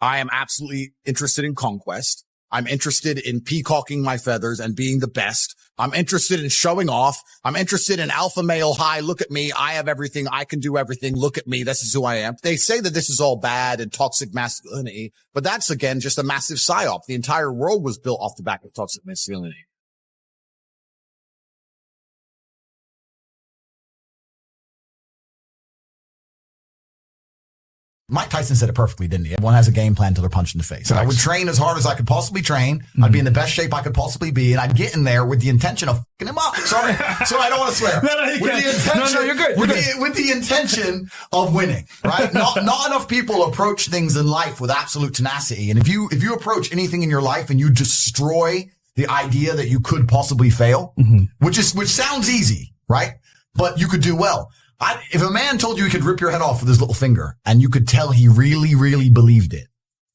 I am absolutely interested in conquest. I'm interested in peacocking my feathers and being the best. I'm interested in showing off. I'm interested in alpha male high. Look at me. I have everything. I can do everything. Look at me. This is who I am. They say that this is all bad and toxic masculinity, but that's again, just a massive psyop. The entire world was built off the back of toxic masculinity. Mike Tyson said it perfectly, didn't he? Everyone has a game plan till they're punched in the face. I would train as hard as I could possibly train. I'd be in the best shape I could possibly be, and I'd get in there with the intention of fucking him up. Sorry, I don't want to swear. You're good. With the intention of winning, right? Not enough people approach things in life with absolute tenacity. And if you approach anything in your life and you destroy the idea that you could possibly fail, which sounds easy, right? But you could do well. If a man told you he could rip your head off with his little finger and you could tell he really, really believed it,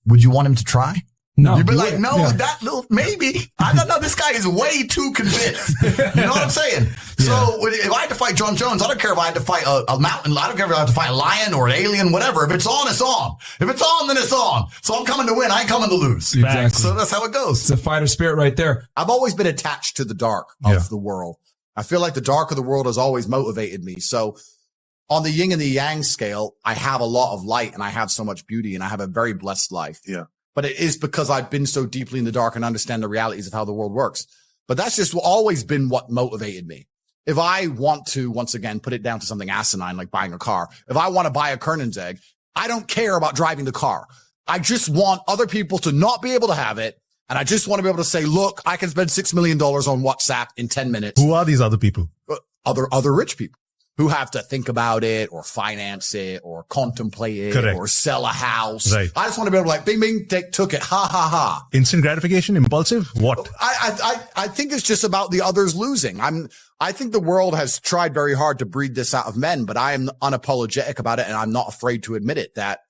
would you want him to try? No. You'd be like, no, that little, maybe. I don't know. This guy is way too convinced. You know what I'm saying? Yeah. So if I had to fight John Jones, I don't care if I had to fight a mountain. I don't care if I had to fight a lion or an alien, whatever. If it's on, it's on. If it's on, then it's on. So I'm coming to win. I ain't coming to lose. Exactly. So that's how it goes. It's a fighter spirit right there. I've always been attached to the dark of the world. I feel like the dark of the world has always motivated me. So on the yin and the yang scale, I have a lot of light and I have so much beauty and I have a very blessed life. Yeah. But it is because I've been so deeply in the dark and understand the realities of how the world works. But that's just always been what motivated me. If I want to, once again, put it down to something asinine, like buying a car, if I want to buy a Kernan's egg, I don't care about driving the car. I just want other people to not be able to have it. And I just want to be able to say, look, I can spend $6 million on WhatsApp in 10 minutes. Who are these other people? Other rich people who have to think about it or finance it or contemplate it. Correct. Or sell a house. Right. I just want to be able to like, bing, bing, took it. Ha, ha, ha. Instant gratification, impulsive, what? I think it's just about the others losing. I think the world has tried very hard to breed this out of men, but I am unapologetic about it. And I'm not afraid to admit it, that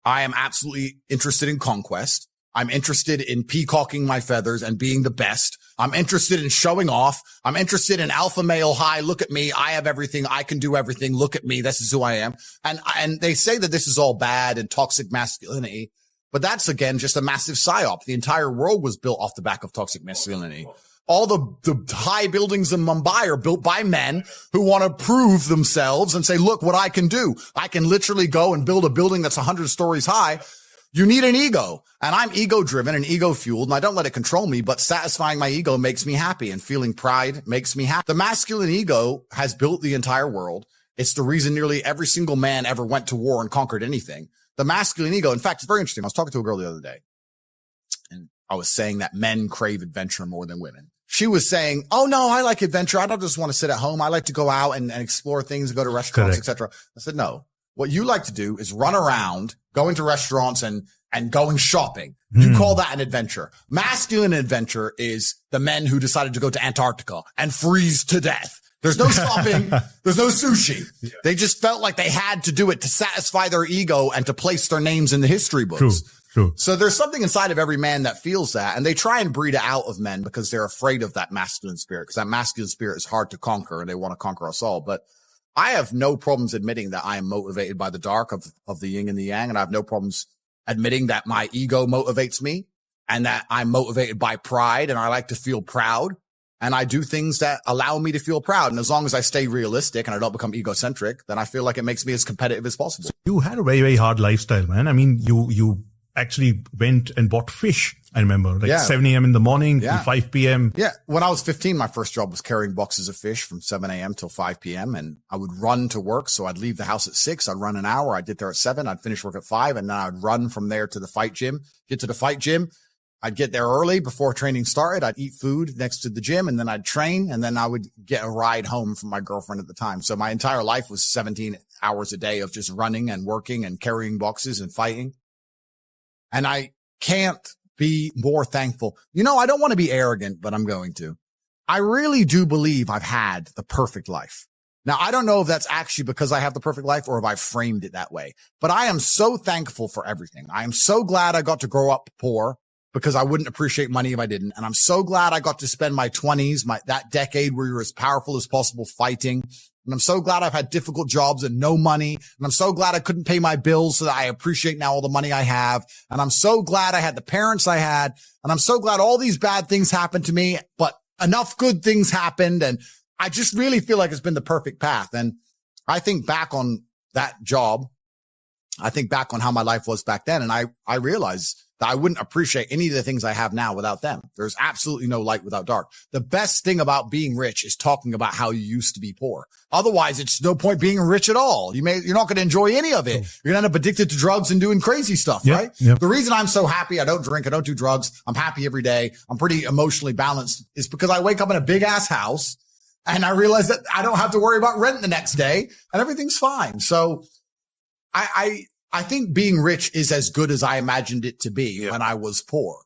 I am absolutely interested in conquest. I'm interested in peacocking my feathers and being the best. I'm interested in showing off. I'm interested in alpha male high. Look at me. I have everything. I can do everything. Look at me. This is who I am. And they say that this is all bad and toxic masculinity, but that's again, just a massive psyop. The entire world was built off the back of toxic masculinity. All the high buildings in Mumbai are built by men who want to prove themselves and say, look what I can do. I can literally go and build a building that's 100 stories high. You need an ego, and I'm ego driven and ego fueled, and I don't let it control me, but satisfying my ego makes me happy, and feeling pride makes me happy. The masculine ego has built the entire world. It's the reason nearly every single man ever went to war and conquered anything. The masculine ego, in fact, it's very interesting. I was talking to a girl the other day, and I was saying that men crave adventure more than women. She was saying, oh no, I like adventure. I don't just want to sit at home. I like to go out and explore things, go to restaurants, etc. I said, no. What you like to do is run around, going to restaurants and going shopping. You call that an adventure. Masculine adventure is the men who decided to go to Antarctica and freeze to death. There's no shopping. There's no sushi. They just felt like they had to do it to satisfy their ego and to place their names in the history books. True. So there's something inside of every man that feels that, and they try and breed it out of men because they're afraid of that masculine spirit, because that masculine spirit is hard to conquer and they want to conquer us all. But I have no problems admitting that I am motivated by the dark of the yin and the yang. And I have no problems admitting that my ego motivates me and that I'm motivated by pride and I like to feel proud. And I do things that allow me to feel proud. And as long as I stay realistic and I don't become egocentric, then I feel like it makes me as competitive as possible. You had a very, very hard lifestyle, man. I mean, you actually went and bought fish. I remember, 7 a.m. in the morning till 5 p.m. Yeah. When I was 15, my first job was carrying boxes of fish from 7 a.m. till 5 p.m. And I would run to work. So I'd leave the house at 6. I'd run an hour. I'd get there at 7. I'd finish work at 5. And then I'd run from there to the fight gym, get to the fight gym. I'd get there early before training started. I'd eat food next to the gym and then I'd train and then I would get a ride home from my girlfriend at the time. So my entire life was 17 hours a day of just running and working and carrying boxes and fighting. And I can't be more thankful. You know, I don't want to be arrogant, but I'm going to. I really do believe I've had the perfect life. Now, I don't know if that's actually because I have the perfect life or if I framed it that way, but I am so thankful for everything. I am so glad I got to grow up poor because I wouldn't appreciate money if I didn't. And I'm so glad I got to spend my 20s, that decade where you're as powerful as possible fighting, And I'm so glad I've had difficult jobs and no money. And I'm so glad I couldn't pay my bills so that I appreciate now all the money I have. And I'm so glad I had the parents I had. And I'm so glad all these bad things happened to me, but enough good things happened. And I just really feel like it's been the perfect path. And I think back on that job. I think back on how my life was back then. And I realized that I wouldn't appreciate any of the things I have now without them. There's absolutely no light without dark. The best thing about being rich is talking about how you used to be poor. Otherwise, it's no point being rich at all. You're not going to enjoy any of it. You're going to end up addicted to drugs and doing crazy stuff, right? Yep. The reason I'm so happy, I don't drink, I don't do drugs, I'm happy every day, I'm pretty emotionally balanced, is because I wake up in a big ass house and I realize that I don't have to worry about rent the next day and everything's fine. So I think being rich is as good as I imagined it to be when I was poor.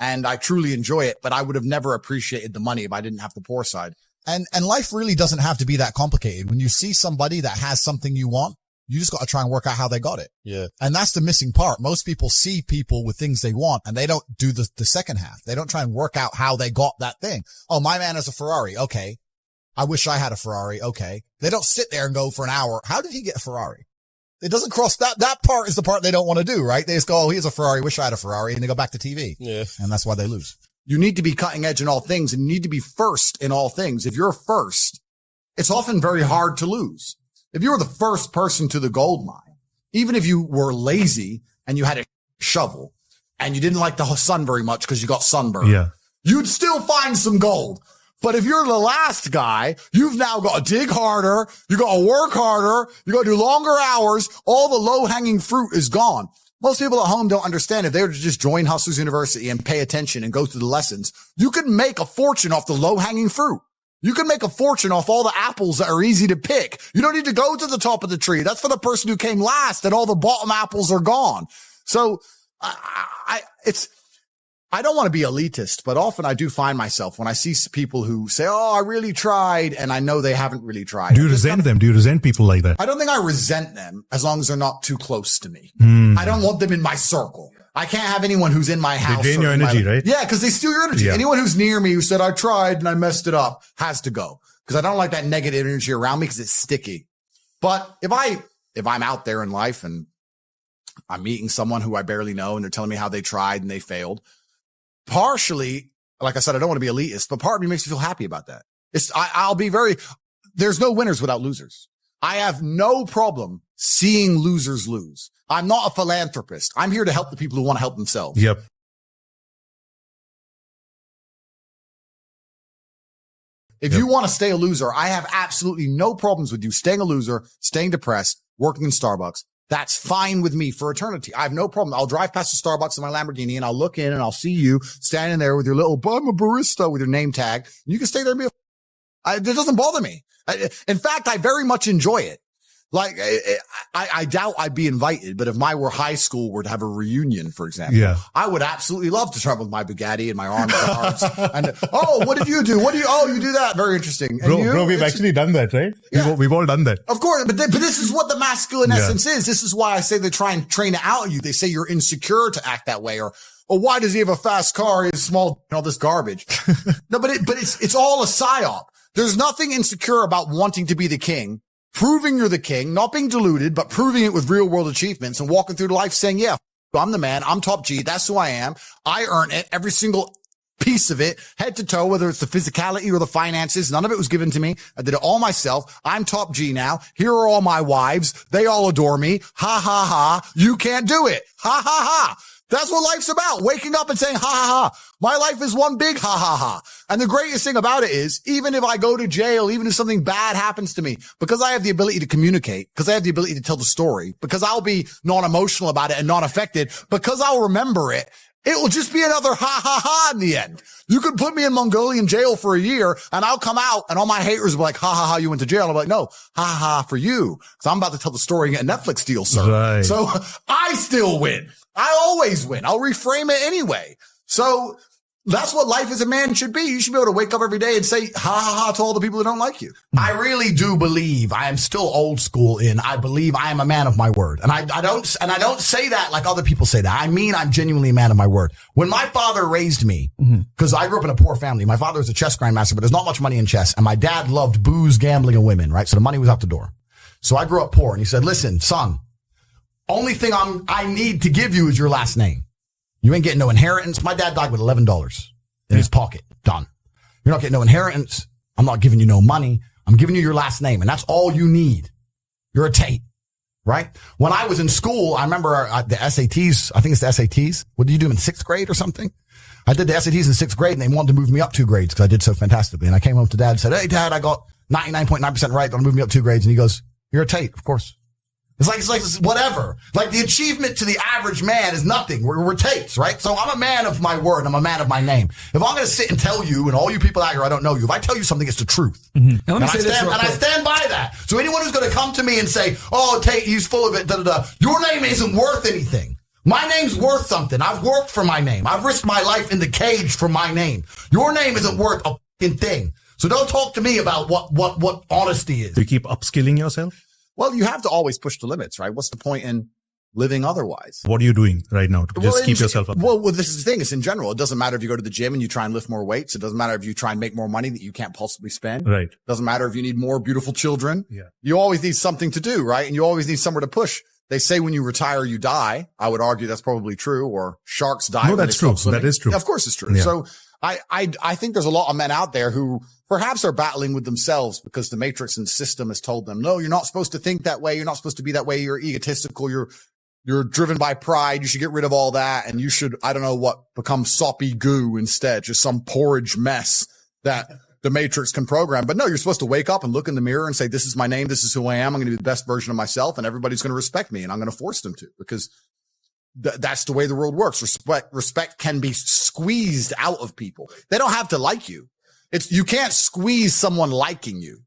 And I truly enjoy it, but I would have never appreciated the money if I didn't have the poor side. And life really doesn't have to be that complicated. When you see somebody that has something you want, you just got to try and work out how they got it. Yeah. And that's the missing part. Most people see people with things they want and they don't do the second half. They don't try and work out how they got that thing. Oh, my man has a Ferrari. Okay. I wish I had a Ferrari. Okay. They don't sit there and go for an hour. How did he get a Ferrari? It doesn't cross that part is the part they don't want to do, right? They just go, oh, here's a Ferrari. Wish I had a Ferrari. And they go back to TV. Yeah. And that's why they lose. You need to be cutting edge in all things and you need to be first in all things. If you're first, it's often very hard to lose. If you were the first person to the gold mine, even if you were lazy and you had a shovel and you didn't like the sun very much because you got sunburned, you'd still find some gold. But if you're the last guy, you've now got to dig harder. You got to work harder. You got to do longer hours. All the low hanging fruit is gone. Most people at home don't understand. If they were to just join Hustlers University and pay attention and go through the lessons, you could make a fortune off the low hanging fruit. You can make a fortune off all the apples that are easy to pick. You don't need to go to the top of the tree. That's for the person who came last and all the bottom apples are gone. So I don't want to be elitist, but often I do find myself when I see people who say, oh, I really tried, and I know they haven't really tried. Do you resent them? Do you resent people like that? I don't think I resent them as long as they're not too close to me. I don't want them in my circle. I can't have anyone who's in my house. They drain your energy, right? Yeah, because they steal your energy. Anyone who's near me who said, I tried and I messed it up has to go. Because I don't like that negative energy around me because it's sticky. But if I'm out there in life and I'm meeting someone who I barely know and they're telling me how they tried and they failed, partially, like I said, I don't want to be elitist, but part of me makes me feel happy about that. There's no winners without losers. I have no problem seeing losers lose. I'm not a philanthropist. I'm here to help the people who want to help themselves. Yep. If you want to stay a loser, I have absolutely no problems with you staying a loser, staying depressed, working in Starbucks. That's fine with me for eternity. I have no problem. I'll drive past the Starbucks in my Lamborghini and I'll look in and I'll see you standing there with your little, I'm a barista with your name tag. You can stay there and be it doesn't bother me. In fact, I very much enjoy it. Like, I doubt I'd be invited, but if my high school were to have a reunion, for example, I would absolutely love to travel with my Bugatti and my armed guards. And, oh, what did you do? You do that? Very interesting. And bro, we've actually done that, right? Yeah. We've all done that. Of course. But this is what the masculine essence is. This is why I say they try and train it out of you. They say you're insecure to act that way, or why does he have a fast car? He's small, all this garbage. No, but it's all a psyop. There's nothing insecure about wanting to be the king, proving you're the king, not being deluded, but proving it with real world achievements and walking through life saying, yeah, I'm the man. I'm top G. That's who I am. I earn it. Every single piece of it, head to toe, whether it's the physicality or the finances. None of it was given to me. I did it all myself. I'm top G now. Here are all my wives. They all adore me. Ha ha ha. You can't do it. Ha ha ha. That's what life's about. Waking up and saying, ha ha ha. My life is one big ha ha ha. And the greatest thing about it is, even if I go to jail, even if something bad happens to me, because I have the ability to communicate, because I have the ability to tell the story, because I'll be non-emotional about it and not affected, because I'll remember it, it will just be another ha ha ha in the end. You could put me in Mongolian jail for a year and I'll come out and all my haters will be like, ha ha ha, you went to jail. I'm like, no, ha ha for you. So I'm about to tell the story and get a Netflix deal, sir. Right. So I still win. I always win. I'll reframe it anyway. So That's what life as a man should be. You should be able to wake up every day and say ha ha ha to all the people who don't like you. I really do believe I am still old school I believe I am a man of my word. And I don't say that like other people say that. I mean, I'm genuinely a man of my word. When my father raised me, because I grew up in a poor family, my father was a chess grandmaster, but there's not much money in chess. And my dad loved booze, gambling, and women, right? So the money was out the door. So I grew up poor, and he said, listen, son, only thing I need to give you is your last name. You ain't getting no inheritance. My dad died with $11 in his pocket. Done. You're not getting no inheritance. I'm not giving you no money. I'm giving you your last name, and that's all you need. You're a Tate, right? When I was in school, I remember the SATs. I think it's the SATs. What did you do in 6th grade or something? I did the SATs in 6th grade, and they wanted to move me up 2 grades because I did so fantastically. And I came home to Dad and said, hey, Dad, I got 99.9% right. They'll move me up 2 grades. And he goes, you're a Tate, of course. It's like whatever. Like the achievement to the average man is nothing. We're Tates, right? So I'm a man of my word. I'm a man of my name. If I'm going to sit and tell you, and all you people out here, I don't know you. If I tell you something, it's the truth. Now, let me I stand by that. So anyone who's going to come to me and say, oh, Tate, he's full of it, your name isn't worth anything. My name's worth something. I've worked for my name. I've risked my life in the cage for my name. Your name isn't worth a fucking thing. So don't talk to me about what honesty is. Do you keep upskilling yourself? Well, you have to always push the limits, right? What's the point in living otherwise? What are you doing right now to just keep yourself up? Well, this is the thing. It's in general. It doesn't matter if you go to the gym and you try and lift more weights. It doesn't matter if you try and make more money that you can't possibly spend. Right. It doesn't matter if you need more beautiful children. Yeah. You always need something to do, right? And you always need somewhere to push. They say when you retire, you die. I would argue that's probably true, or sharks die. No, that's true. That is true. Yeah, of course it's true. Yeah. So I think there's a lot of men out there who perhaps are battling with themselves because the matrix and system has told them, no, you're not supposed to think that way. You're not supposed to be that way. You're egotistical. You're driven by pride. You should get rid of all that. And you should, I don't know what, become soppy goo instead, just some porridge mess that the matrix can program. But no, you're supposed to wake up and look in the mirror and say, this is my name. This is who I am. I'm going to be the best version of myself, and everybody's going to respect me, and I'm going to force them to, because that's the way the world works. Respect can be squeezed out of people. They don't have to like you. You can't squeeze someone liking you.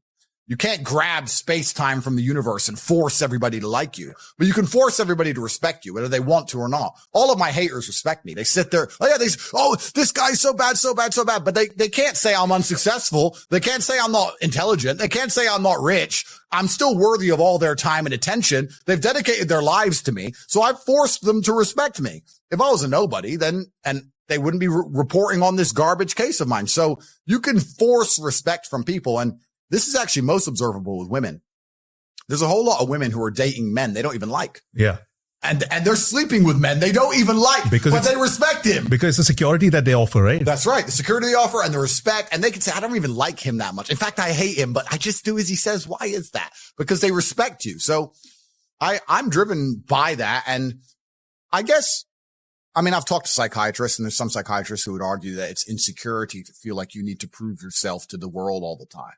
You can't grab space time from the universe and force everybody to like you, but you can force everybody to respect you, whether they want to or not. All of my haters respect me. They sit there. Oh yeah. This guy's so bad, so bad, so bad. But they can't say I'm unsuccessful. They can't say I'm not intelligent. They can't say I'm not rich. I'm still worthy of all their time and attention. They've dedicated their lives to me. So I've forced them to respect me. If I was a nobody, then they wouldn't be reporting on this garbage case of mine. So you can force respect from people. And this is actually most observable with women. There's a whole lot of women who are dating men they don't even like. Yeah. And they're sleeping with men they don't even like, but they respect him. Because it's the security that they offer, right? That's right. The security they offer and the respect. And they can say, I don't even like him that much. In fact, I hate him, but I just do as he says. Why is that? Because they respect you. So I'm driven by that. And I guess, I've talked to psychiatrists, and there's some psychiatrists who would argue that it's insecurity to feel like you need to prove yourself to the world all the time.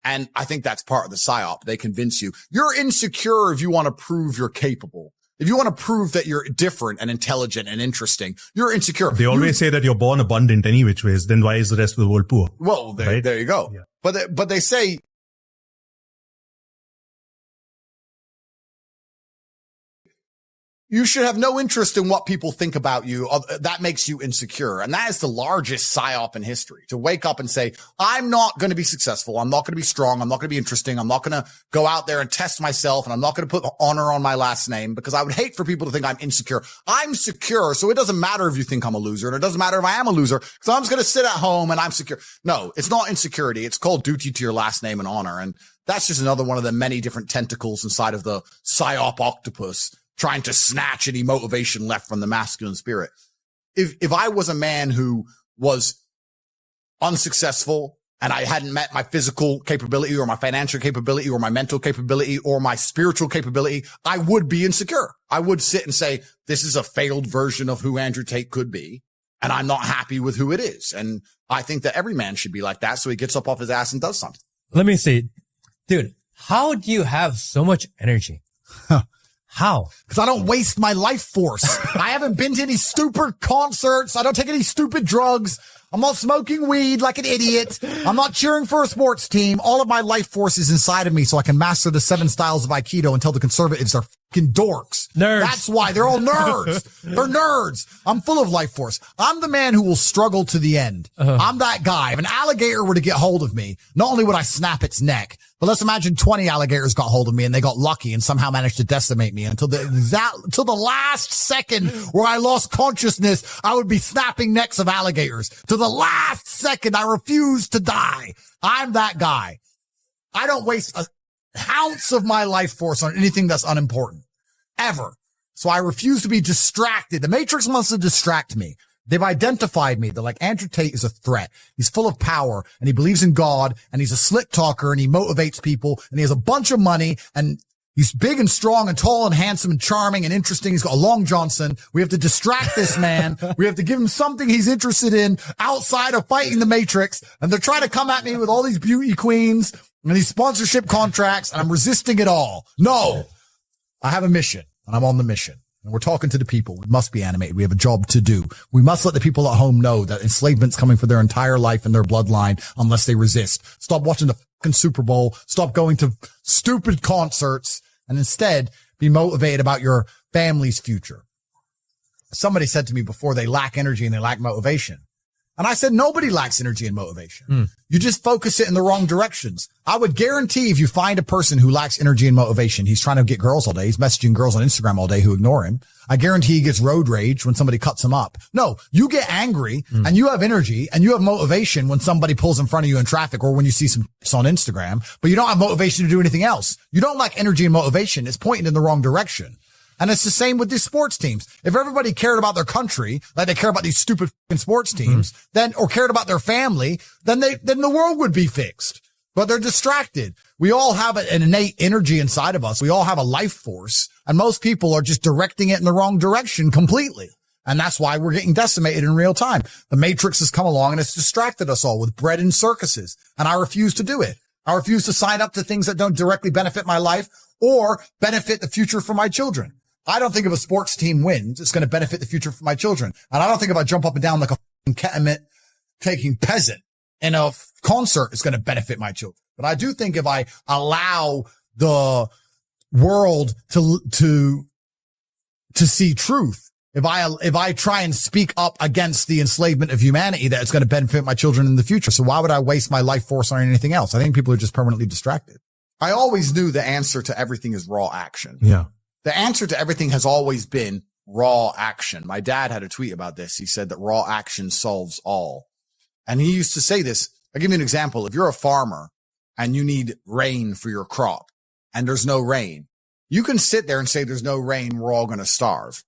And I think that's part of the psyop. They convince you you're insecure if you want to prove you're capable. If you want to prove that you're different and intelligent and interesting, you're insecure. They always say that you're born abundant any which ways. Then why is the rest of the world poor? Well, there you go. Yeah. But they say, you should have no interest in what people think about you. That makes you insecure. And that is the largest psyop in history, to wake up and say, I'm not going to be successful. I'm not going to be strong. I'm not going to be interesting. I'm not going to go out there and test myself. And I'm not going to put honor on my last name, because I would hate for people to think I'm insecure. I'm secure. So it doesn't matter if you think I'm a loser, and it doesn't matter if I am a loser, because I'm just going to sit at home and I'm secure. No, it's not insecurity. It's called duty to your last name and honor. And that's just another one of the many different tentacles inside of the psyop octopus, trying to snatch any motivation left from the masculine spirit. If I was a man who was unsuccessful and I hadn't met my physical capability or my financial capability or my mental capability or my spiritual capability, I would be insecure. I would sit and say, this is a failed version of who Andrew Tate could be, and I'm not happy with who it is. And I think that every man should be like that, so he gets up off his ass and does something. Let me see. Dude, how do you have so much energy? How? Because I don't waste my life force. I haven't been to any stupid concerts. I don't take any stupid drugs. I'm not smoking weed like an idiot. I'm not cheering for a sports team. All of my life force is inside of me, so I can master the 7 styles of Aikido and tell the conservatives they're dorks. Nerds. That's why they're all nerds. They're nerds. I'm full of life force. I'm the man who will struggle to the end. I'm that guy. If an alligator were to get hold of me, not only would I snap its neck, but let's imagine 20 alligators got hold of me and they got lucky and somehow managed to decimate me until the last second where I lost consciousness. I would be snapping necks of alligators. To the last second, I refuse to die. I'm that guy. I don't waste an ounce of my life force on anything that's unimportant. Ever. So I refuse to be distracted. The Matrix wants to distract me. They've identified me. They're like, Andrew Tate is a threat. He's full of power and he believes in God and he's a slick talker and he motivates people and he has a bunch of money and he's big and strong and tall and handsome and charming and interesting. He's got a Long Johnson. We have to distract this man. We have to give him something he's interested in outside of fighting the Matrix. And they're trying to come at me with all these beauty queens and these sponsorship contracts and I'm resisting it all. No, I have a mission and I'm on the mission. And we're talking to the people. We must be animated. We have a job to do. We must let the people at home know that enslavement's coming for their entire life and their bloodline unless they resist. Stop watching the fucking Super Bowl. Stop going to stupid concerts and instead be motivated about your family's future. Somebody said to me before, they lack energy and they lack motivation. And I said, nobody lacks energy and motivation. You just focus it in the wrong directions. I would guarantee if you find a person who lacks energy and motivation, he's trying to get girls all day. He's messaging girls on Instagram all day who ignore him. I guarantee he gets road rage when somebody cuts him up. No, you get angry and you have energy and you have motivation when somebody pulls in front of you in traffic or when you see some on Instagram, but you don't have motivation to do anything else. You don't lack energy and motivation. It's pointing in the wrong direction. And it's the same with these sports teams. If everybody cared about their country, like they care about these stupid fucking sports teams, then, or cared about their family, then the world would be fixed. But they're distracted. We all have an innate energy inside of us. We all have a life force. And most people are just directing it in the wrong direction completely. And that's why we're getting decimated in real time. The Matrix has come along and it's distracted us all with bread and circuses. And I refuse to do it. I refuse to sign up to things that don't directly benefit my life or benefit the future for my children. I don't think if a sports team wins, it's going to benefit the future for my children. And I don't think if I jump up and down like a ketamine taking peasant in a concert, it's going to benefit my children. But I do think if I allow the world to see truth, if I try and speak up against the enslavement of humanity, that it's going to benefit my children in the future. So why would I waste my life force on anything else? I think people are just permanently distracted. I always knew the answer to everything is raw action. Yeah. The answer to everything has always been raw action. My dad had a tweet about this. He said that raw action solves all. And he used to say this. I'll give you an example. If you're a farmer and you need rain for your crop and there's no rain, you can sit there and say there's no rain. We're all going to starve.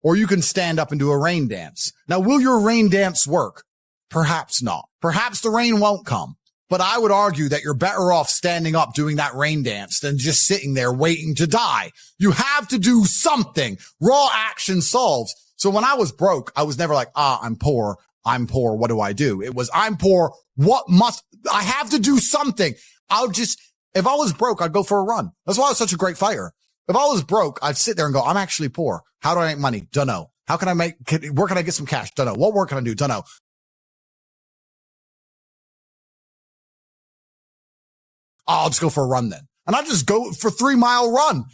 Or you can stand up and do a rain dance. Now, will your rain dance work? Perhaps not. Perhaps the rain won't come. But I would argue that you're better off standing up doing that rain dance than just sitting there waiting to die. You have to do something. Raw action solves. So when I was broke, I was never like, I'm poor. What do I do? It was, I'm poor. I have to do something. If I was broke, I'd go for a run. That's why I was such a great fighter. If I was broke, I'd sit there and go, I'm actually poor. How do I make money? Dunno. Where can I get some cash? Dunno. What work can I do? Dunno. I'll just go for a run then. And I just go for 3-mile run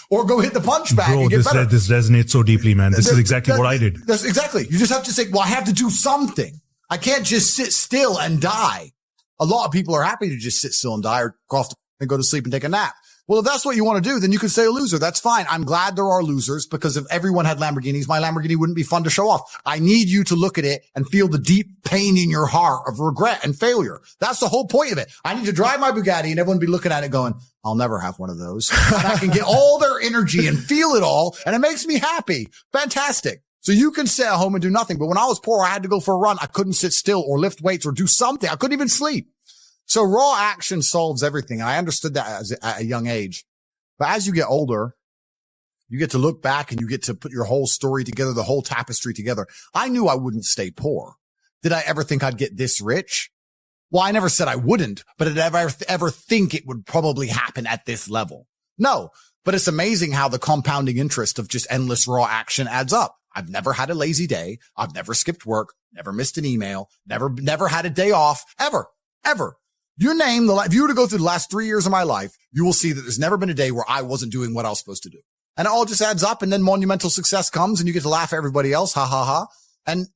or go hit the punch bag and get better. This resonates so deeply, man. This is exactly what I did. That's exactly. You just have to say, well, I have to do something. I can't just sit still and die. A lot of people are happy to just sit still and die or go to sleep and take a nap. Well, if that's what you want to do, then you can say a loser. That's fine. I'm glad there are losers because if everyone had Lamborghinis, my Lamborghini wouldn't be fun to show off. I need you to look at it and feel the deep pain in your heart of regret and failure. That's the whole point of it. I need to drive my Bugatti and everyone be looking at it going, I'll never have one of those. And I can get all their energy and feel it all. And it makes me happy. Fantastic. So you can sit at home and do nothing. But when I was poor, I had to go for a run. I couldn't sit still or lift weights or do something. I couldn't even sleep. So raw action solves everything. And I understood that at a young age. But as you get older, you get to look back and you get to put your whole story together, the whole tapestry together. I knew I wouldn't stay poor. Did I ever think I'd get this rich? Well, I never said I wouldn't, but did I ever think it would probably happen at this level? No, but it's amazing how the compounding interest of just endless raw action adds up. I've never had a lazy day. I've never skipped work, never missed an email, never had a day off, ever. If you were to go through the last 3 years of my life, you will see that there's never been a day where I wasn't doing what I was supposed to do. And it all just adds up, and then monumental success comes and you get to laugh at everybody else. Ha ha ha.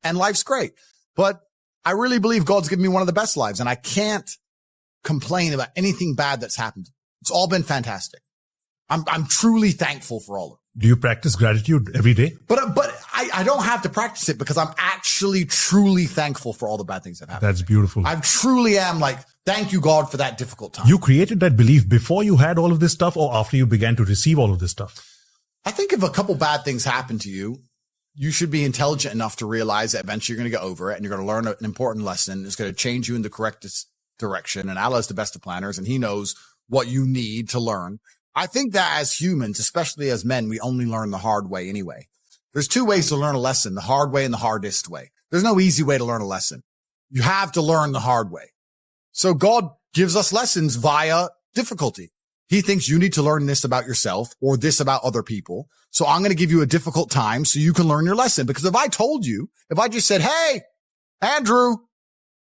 And life's great. But I really believe God's given me one of the best lives, and I can't complain about anything bad that's happened. It's all been fantastic. I'm truly thankful for all of it. Do you practice gratitude every day? But I don't have to practice it because I'm actually truly thankful for all the bad things that happened. That's beautiful. I truly am like, thank you, God, for that difficult time. You created that belief before you had all of this stuff or after you began to receive all of this stuff? I think if a couple bad things happen to you, you should be intelligent enough to realize that eventually you're going to get over it and you're going to learn an important lesson. It's going to change you in the correct direction. And Allah's the best of planners, and he knows what you need to learn. I think that as humans, especially as men, we only learn the hard way anyway. There's two ways to learn a lesson, the hard way and the hardest way. There's no easy way to learn a lesson. You have to learn the hard way. So God gives us lessons via difficulty. He thinks you need to learn this about yourself or this about other people. So I'm going to give you a difficult time so you can learn your lesson. Because if I just said, hey, Andrew,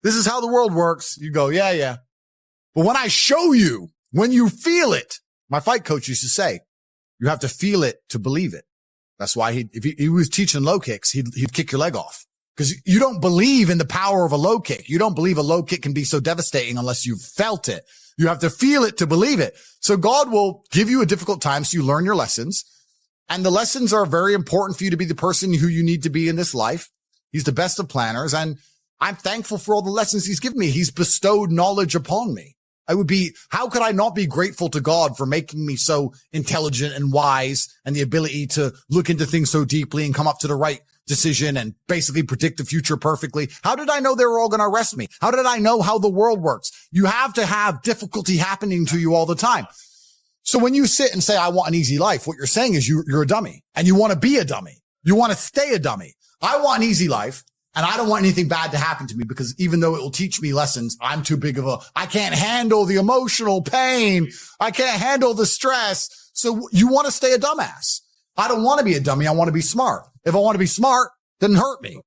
this is how the world works, you go, yeah. But when I show you, when you feel it, my fight coach used to say, you have to feel it to believe it. That's why if he was teaching low kicks, he'd kick your leg off. Because you don't believe in the power of a low kick. You don't believe a low kick can be so devastating unless you've felt it. You have to feel it to believe it. So God will give you a difficult time so you learn your lessons. And the lessons are very important for you to be the person who you need to be in this life. He's the best of planners. And I'm thankful for all the lessons he's given me. He's bestowed knowledge upon me. How could I not be grateful to God for making me so intelligent and wise and the ability to look into things so deeply and come up to the right decision and basically predict the future perfectly? How did I know they were all going to arrest me? How did I know how the world works? You have to have difficulty happening to you all the time. So when you sit and say, I want an easy life, what you're saying is you're a dummy and you want to be a dummy. You want to stay a dummy. I want an easy life. And I don't want anything bad to happen to me because even though it will teach me lessons, I can't handle the emotional pain. I can't handle the stress. So you want to stay a dumbass. I don't want to be a dummy. I want to be smart. If I want to be smart, then hurt me.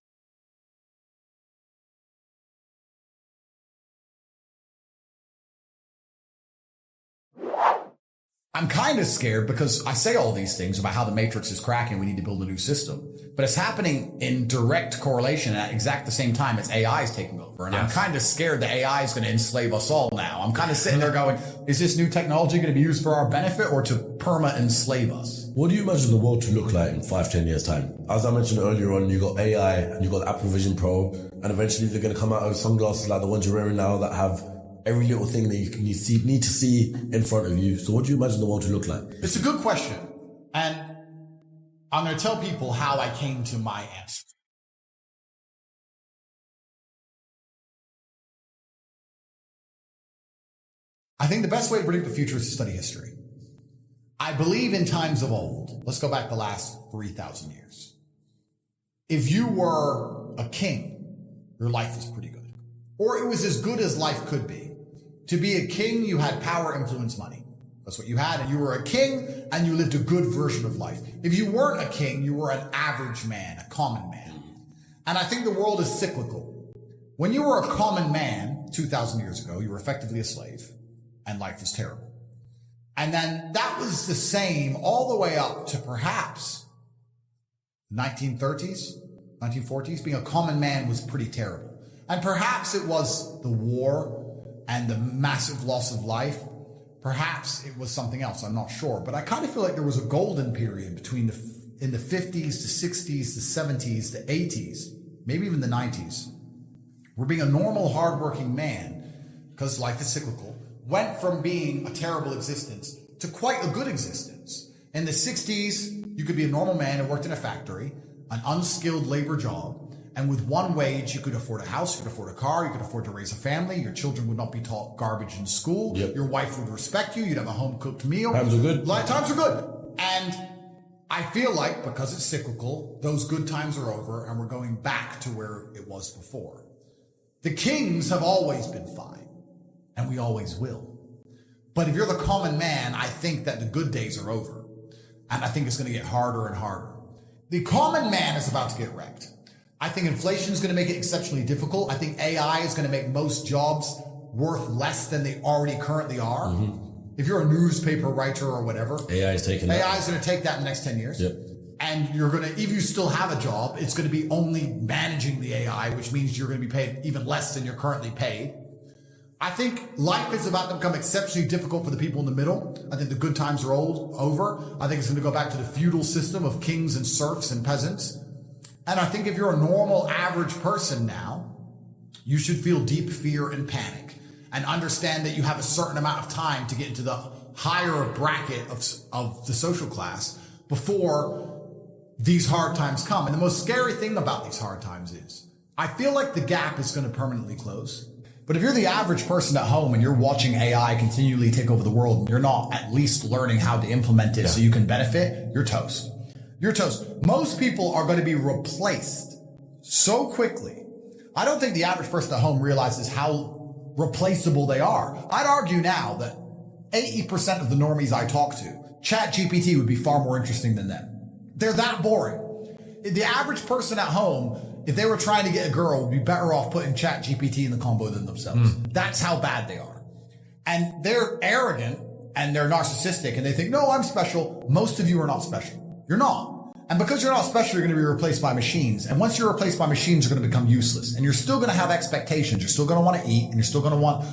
I'm kind of scared because I say all these things about how the matrix is cracking. We need to build a new system, but it's happening in direct correlation at exact the same time as AI is taking over. And yes. I'm kind of scared that AI is going to enslave us all now. I'm kind of sitting there going, is this new technology going to be used for our benefit or to enslave us? What do you imagine the world to look like in 5-10 years time? As I mentioned earlier on, you got AI and you got the Apple Vision Pro, and eventually they're going to come out with sunglasses like the ones you're wearing now that have every little thing that you need to see in front of you. So what do you imagine the world to look like? It's a good question. And I'm going to tell people how I came to my answer. I think the best way to predict the future is to study history. I believe in times of old. Let's go back the last 3,000 years. If you were a king, your life was pretty good. Or it was as good as life could be. To be a king, you had power, influence, money. That's what you had. And you were a king and you lived a good version of life. If you weren't a king, you were an average man, a common man. And I think the world is cyclical. When you were a common man 2,000 years ago, you were effectively a slave and life was terrible. And then that was the same all the way up to perhaps 1930s, 1940s. Being a common man was pretty terrible. And perhaps it was the war and the massive loss of life. Perhaps it was something else. I'm not sure. But I kind of feel like there was a golden period between in the 50s, the 60s, the 70s, the 80s, maybe even the 90s, where being a normal, hardworking man, because life is cyclical, went from being a terrible existence to quite a good existence. In the 60s, you could be a normal man who worked in a factory, an unskilled labor job, and with one wage, you could afford a house, you could afford a car, you could afford to raise a family, your children would not be taught garbage in school, your wife would respect you, you'd have a home-cooked meal. Times are good. Times are good. And I feel like, because it's cyclical, those good times are over, and we're going back to where it was before. The kings have always been fine, and we always will. But if you're the common man, I think that the good days are over, and I think it's going to get harder and harder. The common man is about to get wrecked. I think inflation is going to make it exceptionally difficult. I think AI is going to make most jobs worth less than they already currently are. If you're a newspaper writer or whatever, AI is going to take that in the next 10 years. Yep. And if you still have a job, it's going to be only managing the AI, which means you're going to be paid even less than you're currently paid. I think life is about to become exceptionally difficult for the people in the middle. I think the good times are over. I think it's going to go back to the feudal system of kings and serfs and peasants. And I think if you're a normal, average person now, you should feel deep fear and panic and understand that you have a certain amount of time to get into the higher bracket of the social class before these hard times come. And the most scary thing about these hard times is I feel like the gap is going to permanently close. But if you're the average person at home and you're watching AI continually take over the world and you're not at least learning how to implement it so you can benefit, you're toast. You're toast. Most people are going to be replaced so quickly. I don't think the average person at home realizes how replaceable they are. I'd argue now that 80% of the normies I talk to, ChatGPT would be far more interesting than them. They're that boring. The average person at home, if they were trying to get a girl, would be better off putting ChatGPT in the combo than themselves. That's how bad they are. And they're arrogant and they're narcissistic and they think, no, I'm special. Most of you are not special. You're not. And because you're not special, you're going to be replaced by machines. And once you're replaced by machines, you're going to become useless. And you're still going to have expectations. You're still going to want to eat and you're still going to want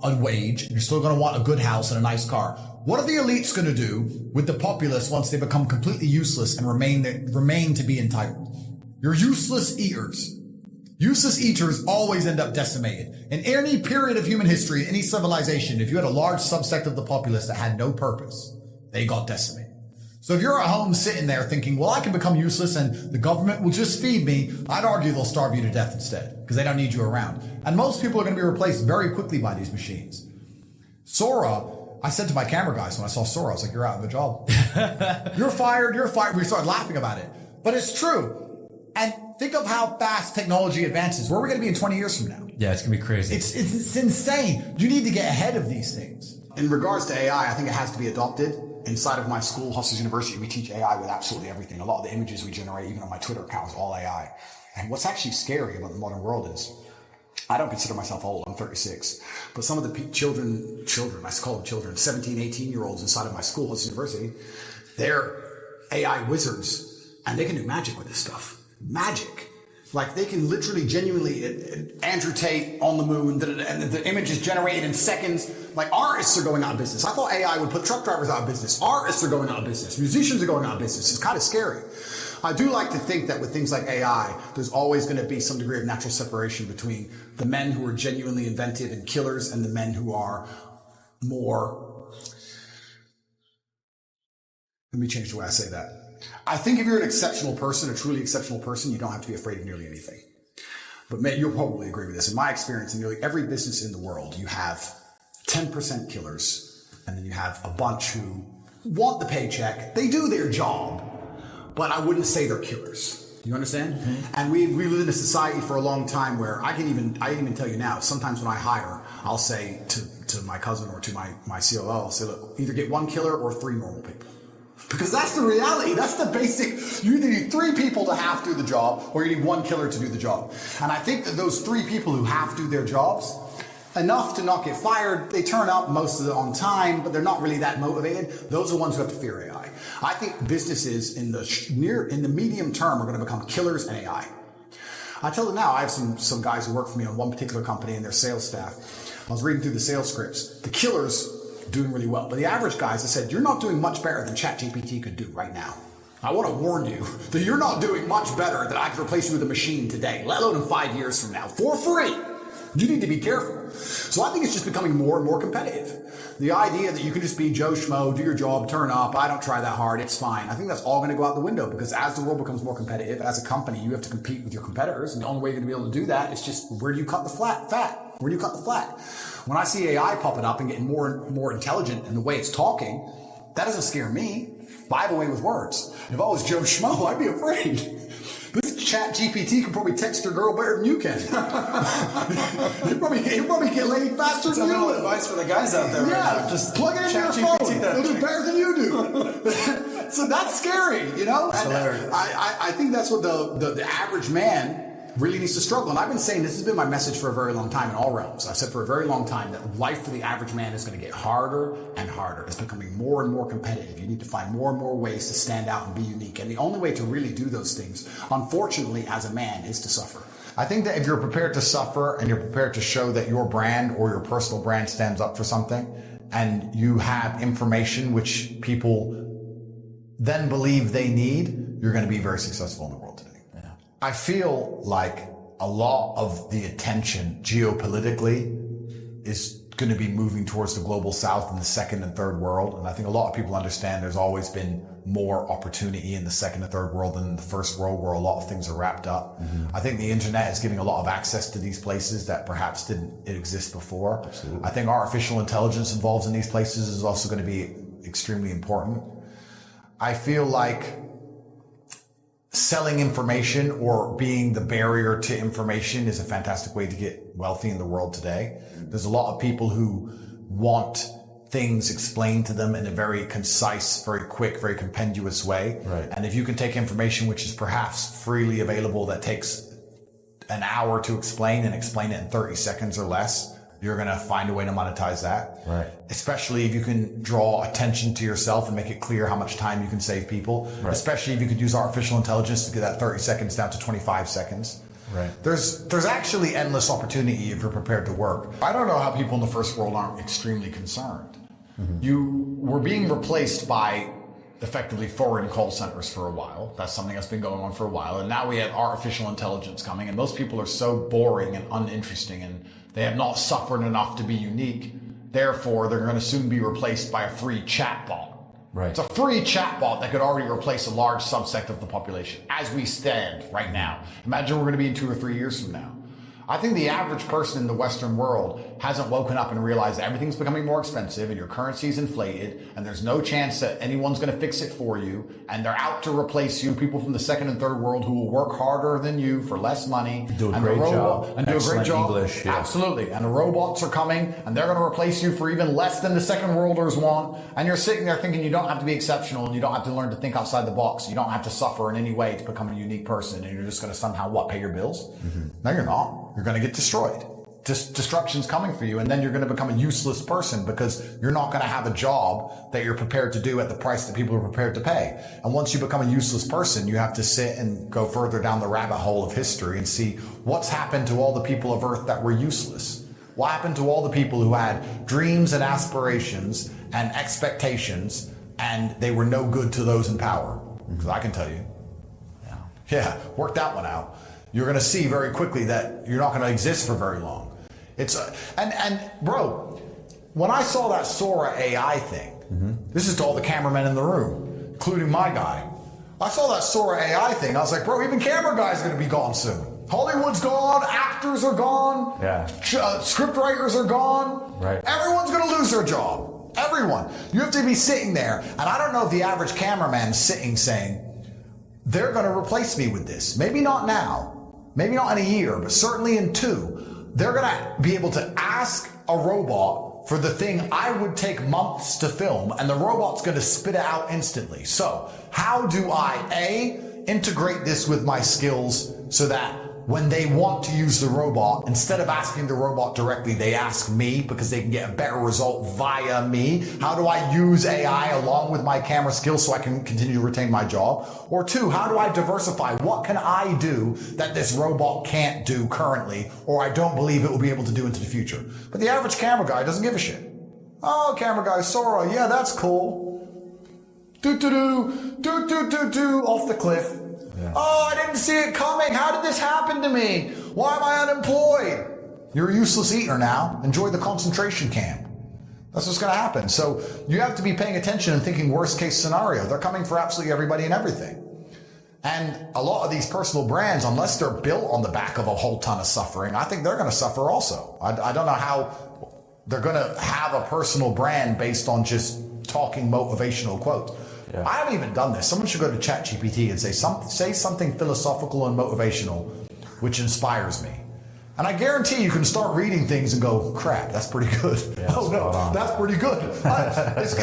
a wage and you're still going to want a good house and a nice car. What are the elites going to do with the populace once they become completely useless and remain to be entitled? You're useless eaters. Useless eaters always end up decimated. In any period of human history, any civilization, if you had a large subsect of the populace that had no purpose, they got decimated. So if you're at home sitting there thinking, well, I can become useless and the government will just feed me, I'd argue they'll starve you to death instead because they don't need you around. And most people are going to be replaced very quickly by these machines. Sora, I said to my camera guys when I saw Sora, I was like, you're out of a job. You're fired. We started laughing about it. But it's true. And think of how fast technology advances. Where are we going to be in 20 years from now? Yeah, it's going to be crazy. It's insane. You need to get ahead of these things. In regards to AI, I think it has to be adopted. Inside of my school, Hustlers University, we teach AI with absolutely everything. A lot of the images we generate, even on my Twitter account, is all AI. And what's actually scary about the modern world is I don't consider myself old. I'm 36. But some of the children, I call them children, 17, 18-year-olds inside of my school, Hustlers University, they're AI wizards. And they can do magic with this stuff. Magic. Like they can literally genuinely, Andrew Tate on the moon, and the image is generated in seconds. Like artists are going out of business. I thought AI would put truck drivers out of business. Artists are going out of business. Musicians are going out of business. It's kind of scary. I do like to think that with things like AI, there's always going to be some degree of natural separation between the men who are genuinely inventive and killers and the men who are more, let me change the way I say that. I think if you're an exceptional person, a truly exceptional person, you don't have to be afraid of nearly anything. But Matt, you'll probably agree with this. In my experience, in nearly every business in the world, you have 10% killers, and then you have a bunch who want the paycheck. They do their job, but I wouldn't say they're killers. You understand? Mm-hmm. And we live in a society for a long time where I can even tell you now, sometimes when I hire, I'll say to my cousin or to my COO, I'll say, look, either get one killer or 3 normal people. Because that's the reality. That's the basic. You either need 3 people to half do the job or you need 1 killer to do the job. And I think that those 3 people who half do their jobs, enough to not get fired, they turn up most of it on time, but they're not really that motivated. Those are the ones who have to fear AI. I think businesses in the medium term are going to become killers and AI. I tell them now, I have some guys who work for me on one particular company and their sales staff. I was reading through the sales scripts. The killers doing really well. But the average guys, I said, you're not doing much better than ChatGPT could do right now. I want to warn you that you're not doing much better than I could replace you with a machine today, let alone in 5 years from now, for free. You need to be careful. So I think it's just becoming more and more competitive. The idea that you can just be Joe Schmo, do your job, turn up, I don't try that hard, it's fine. I think that's all going to go out the window because as the world becomes more competitive, as a company, you have to compete with your competitors. And the only way you're going to be able to do that is just where do you cut the fat? Where do you cut the flat? When I see AI popping up and getting more and more intelligent in the way it's talking, that doesn't scare me. I have a way with words. If I was Joe Schmo, I'd be afraid. This ChatGPT can probably text your girl better than you can. He'll probably get laid faster than you. That's a little advice for the guys out there. Yeah, right now. Just plug it into your phone. It'll do better than you do. So that's scary, you know? That's hilarious. I think that's what the average man really needs to struggle. And I've been saying, this has been my message for a very long time in all realms. I've said for a very long time that life for the average man is going to get harder and harder. It's becoming more and more competitive. You need to find more and more ways to stand out and be unique. And the only way to really do those things, unfortunately, as a man, is to suffer. I think that if you're prepared to suffer and you're prepared to show that your brand or your personal brand stands up for something, and you have information which people then believe they need, you're going to be very successful in the world today. Yeah. I feel like a lot of the attention geopolitically is going to be moving towards the global south and the second and third world. And I think a lot of people understand there's always been more opportunity in the second and third world than in the first world, where a lot of things are wrapped up. I think the internet is giving a lot of access to these places that perhaps didn't exist before. Absolutely. I think artificial intelligence involved in these places is also going to be extremely important. I feel like selling information or being the barrier to information is a fantastic way to get wealthy in the world today. There's a lot of people who want things explained to them in a very concise, very quick, very compendious way. Right. And if you can take information which is perhaps freely available that takes an hour to explain and explain it in 30 seconds or less, you're going to find a way to monetize that. Right. Especially if you can draw attention to yourself and make it clear how much time you can save people. Right. Especially if you could use artificial intelligence to get that 30 seconds down to 25 seconds. Right. There's actually endless opportunity if you're prepared to work. I don't know how people in the first world aren't extremely concerned. You were being replaced by effectively foreign call centers for a while. That's something that's been going on for a while. And now we have artificial intelligence coming, and most people are so boring and uninteresting, and they have not suffered enough to be unique. Therefore, they're going to soon be replaced by a free chatbot. Right. It's a free chatbot that could already replace a large subsect of the population as we stand right now. Imagine we're going to be in 2 or 3 years from now. I think the average person in the Western world hasn't woken up and realized that everything's becoming more expensive and your currency's inflated and there's no chance that anyone's going to fix it for you, and they're out to replace you, people from the second and third world who will work harder than you for less money. Do a great job. English, yeah. Absolutely. And the robots are coming and they're going to replace you for even less than the second worlders want. And you're sitting there thinking you don't have to be exceptional and you don't have to learn to think outside the box. You don't have to suffer in any way to become a unique person, and you're just going to somehow, pay your bills? No, you're not. You're going to get destroyed. Destruction's coming for you, and then you're going to become a useless person because you're not going to have a job that you're prepared to do at the price that people are prepared to pay. And once you become a useless person, you have to sit and go further down the rabbit hole of history and see what's happened to all the people of Earth that were useless. What happened to all the people who had dreams and aspirations and expectations, and they were no good to those in power? Because I can tell you. Yeah, work that one out. You're going to see very quickly that you're not going to exist for very long. Bro, when I saw that Sora AI thing, this is to all the cameramen in the room, including my guy. I saw that Sora AI thing. I was like, bro, even camera guys are going to be gone soon. Hollywood's gone. Actors are gone. Yeah. Script writers are gone. Right. Everyone's going to lose their job. Everyone. You have to be sitting there. And I don't know if the average cameraman's sitting saying, they're going to replace me with this. Maybe not now. Maybe not in a year, but certainly in 2. They're going to be able to ask a robot for the thing I would take months to film, and the robot's going to spit it out instantly. So how do I, A, integrate this with my skills so that when they want to use the robot, instead of asking the robot directly, they ask me because they can get a better result via me? How do I use AI along with my camera skills so I can continue to retain my job? Or 2, how do I diversify? What can I do that this robot can't do currently, or I don't believe it will be able to do into the future? But the average camera guy doesn't give a shit. Oh, camera guy, Sora, yeah, that's cool. Do-do-do, off the cliff. Yeah. Oh, I didn't see it coming. How did this happen to me? Why am I unemployed? You're a useless eater now. Enjoy the concentration camp. That's what's going to happen. So you have to be paying attention and thinking worst case scenario. They're coming for absolutely everybody and everything. And a lot of these personal brands, unless they're built on the back of a whole ton of suffering, I think they're going to suffer also. I don't know how they're going to have a personal brand based on just talking motivational quotes. Yeah. I haven't even done this. Someone should go to ChatGPT and say something philosophical and motivational, which inspires me. And I guarantee you can start reading things and go, crap, that's pretty good. Yeah, oh no, that's pretty good.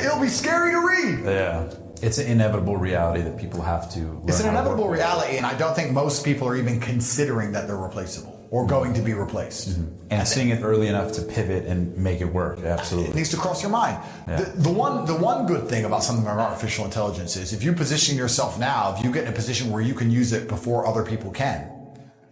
It'll be scary to read. Yeah. it's an inevitable reality that people have to learn. It's an inevitable reality, and I don't think most people are even considering that they're replaceable or going to be replaced. And seeing it early enough to pivot and make it work. Absolutely. It needs to cross your mind. Yeah. The one good thing about something like artificial intelligence is if you position yourself now, if you get in a position where you can use it before other people can,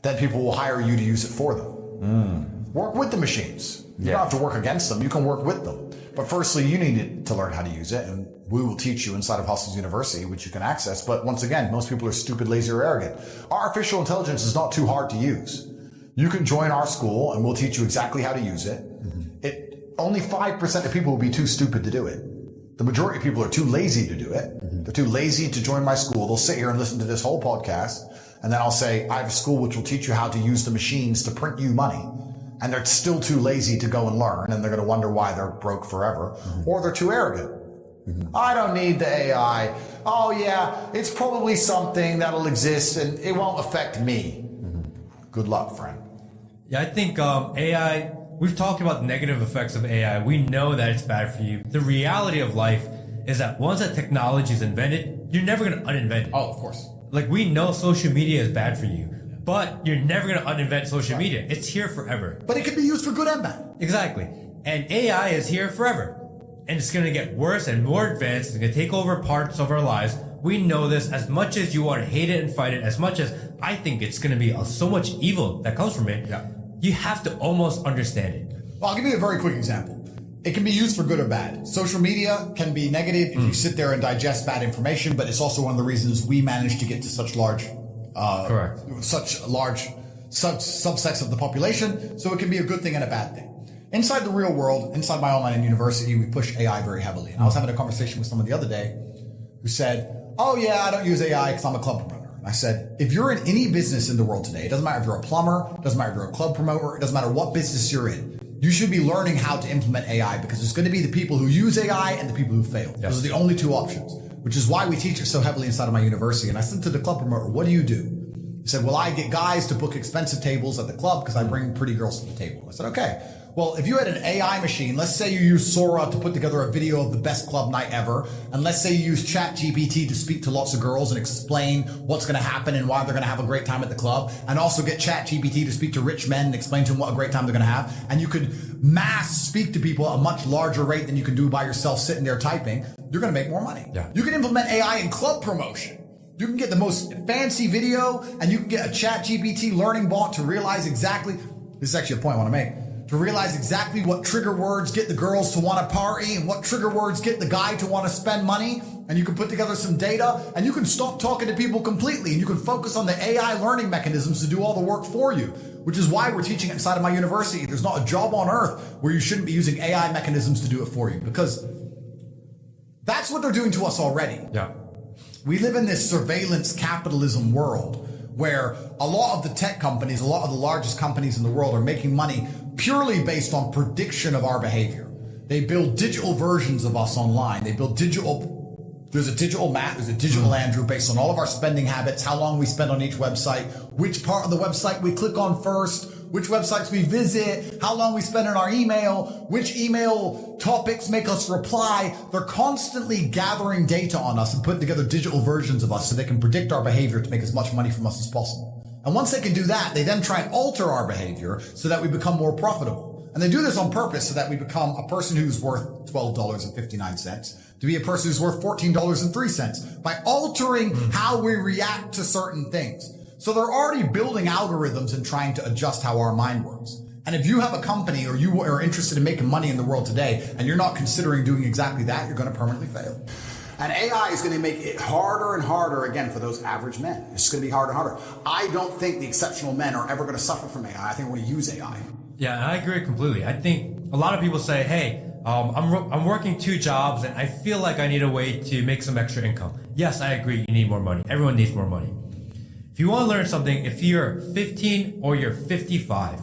then people will hire you to use it for them. Work with the machines. You don't have to work against them. You can work with them. But firstly, you need to learn how to use it, and we will teach you inside of Hustles University, which you can access. But once again, most people are stupid, lazy, or arrogant. Artificial intelligence is not too hard to use. You can join our school, and we'll teach you exactly how to use it. Only 5% of people will be too stupid to do it. The majority of people are too lazy to do it. They're too lazy to join my school. They'll sit here and listen to this whole podcast, and then I'll say, I have a school which will teach you how to use the machines to print you money. And they're still too lazy to go and learn, and they're going to wonder why they're broke forever. Or they're too arrogant. I don't need the AI. Oh yeah, it's probably something that'll exist and it won't affect me. Good luck, friend. Yeah, I think AI, we've talked about the negative effects of AI. We know that it's bad for you. The reality of life is that once that technology is invented, you're never going to uninvent it. Oh, of course. Like, we know social media is bad for you, but you're never going to uninvent social media. It's here forever. But it can be used for good and bad. Exactly. And AI is here forever. And it's going to get worse and more advanced. It's going to take over parts of our lives. We know this. As much as you want to hate it and fight it, as much as I think it's going to be so much evil that comes from it, you have to almost understand it. Well, I'll give you a very quick example. It can be used for good or bad. Social media can be negative if you sit there and digest bad information, but it's also one of the reasons we managed to get to such large subsects of the population. So it can be a good thing and a bad thing. Inside the real world, inside my online university, we push AI very heavily. And I was having a conversation with someone the other day who said, oh yeah, I don't use AI because I'm a club promoter. And I said, if you're in any business in the world today, it doesn't matter if you're a plumber, it doesn't matter if you're a club promoter, it doesn't matter what business you're in, you should be learning how to implement AI, because there's going to be the people who use AI and the people who fail. Yes. Those are the only two options, which is why we teach it so heavily inside of my university. And I said to the club promoter, what do you do? He said, well, I get guys to book expensive tables at the club because I bring pretty girls to the table. I said, okay. Well, if you had an AI machine, let's say you use Sora to put together a video of the best club night ever, and let's say you use ChatGPT to speak to lots of girls and explain what's going to happen and why they're going to have a great time at the club, and also get ChatGPT to speak to rich men and explain to them what a great time they're going to have, and you could mass speak to people at a much larger rate than you can do by yourself sitting there typing, you're going to make more money. Yeah. You can implement AI in club promotion. You can get the most fancy video, and you can get a ChatGPT learning bot to realize exactly, this is actually a point I want to make, to realize exactly what trigger words get the girls to want to party and what trigger words get the guy to want to spend money. And you can put together some data, and you can stop talking to people completely, and you can focus on the AI learning mechanisms to do all the work for you, which is why we're teaching it inside of my university. There's not a job on earth where you shouldn't be using AI mechanisms to do it for you, because that's what they're doing to us already. Yeah. We live in this surveillance capitalism world where a lot of the tech companies, a lot of the largest companies in the world are making money purely based on prediction of our behavior. They build digital versions of us online. They build there's a digital Matt, there's a digital Andrew based on all of our spending habits, how long we spend on each website, which part of the website we click on first, which websites we visit, how long we spend on our email, which email topics make us reply. They're constantly gathering data on us and putting together digital versions of us so they can predict our behavior to make as much money from us as possible. And once they can do that, they then try and alter our behavior so that we become more profitable. And they do this on purpose so that we become a person who's worth $12.59 to be a person who's worth $14.03 by altering how we react to certain things. So they're already building algorithms and trying to adjust how our mind works. And if you have a company or you are interested in making money in the world today and you're not considering doing exactly that, you're going to permanently fail. And AI is going to make it harder and harder again for those average men. It's just going to be harder and harder. I don't think the exceptional men are ever going to suffer from AI. I think we're going to use AI. Yeah, and I agree completely. I think a lot of people say, hey, I'm working 2 jobs and I feel like I need a way to make some extra income. Yes, I agree. You need more money. Everyone needs more money. If you want to learn something, if you're 15 or you're 55,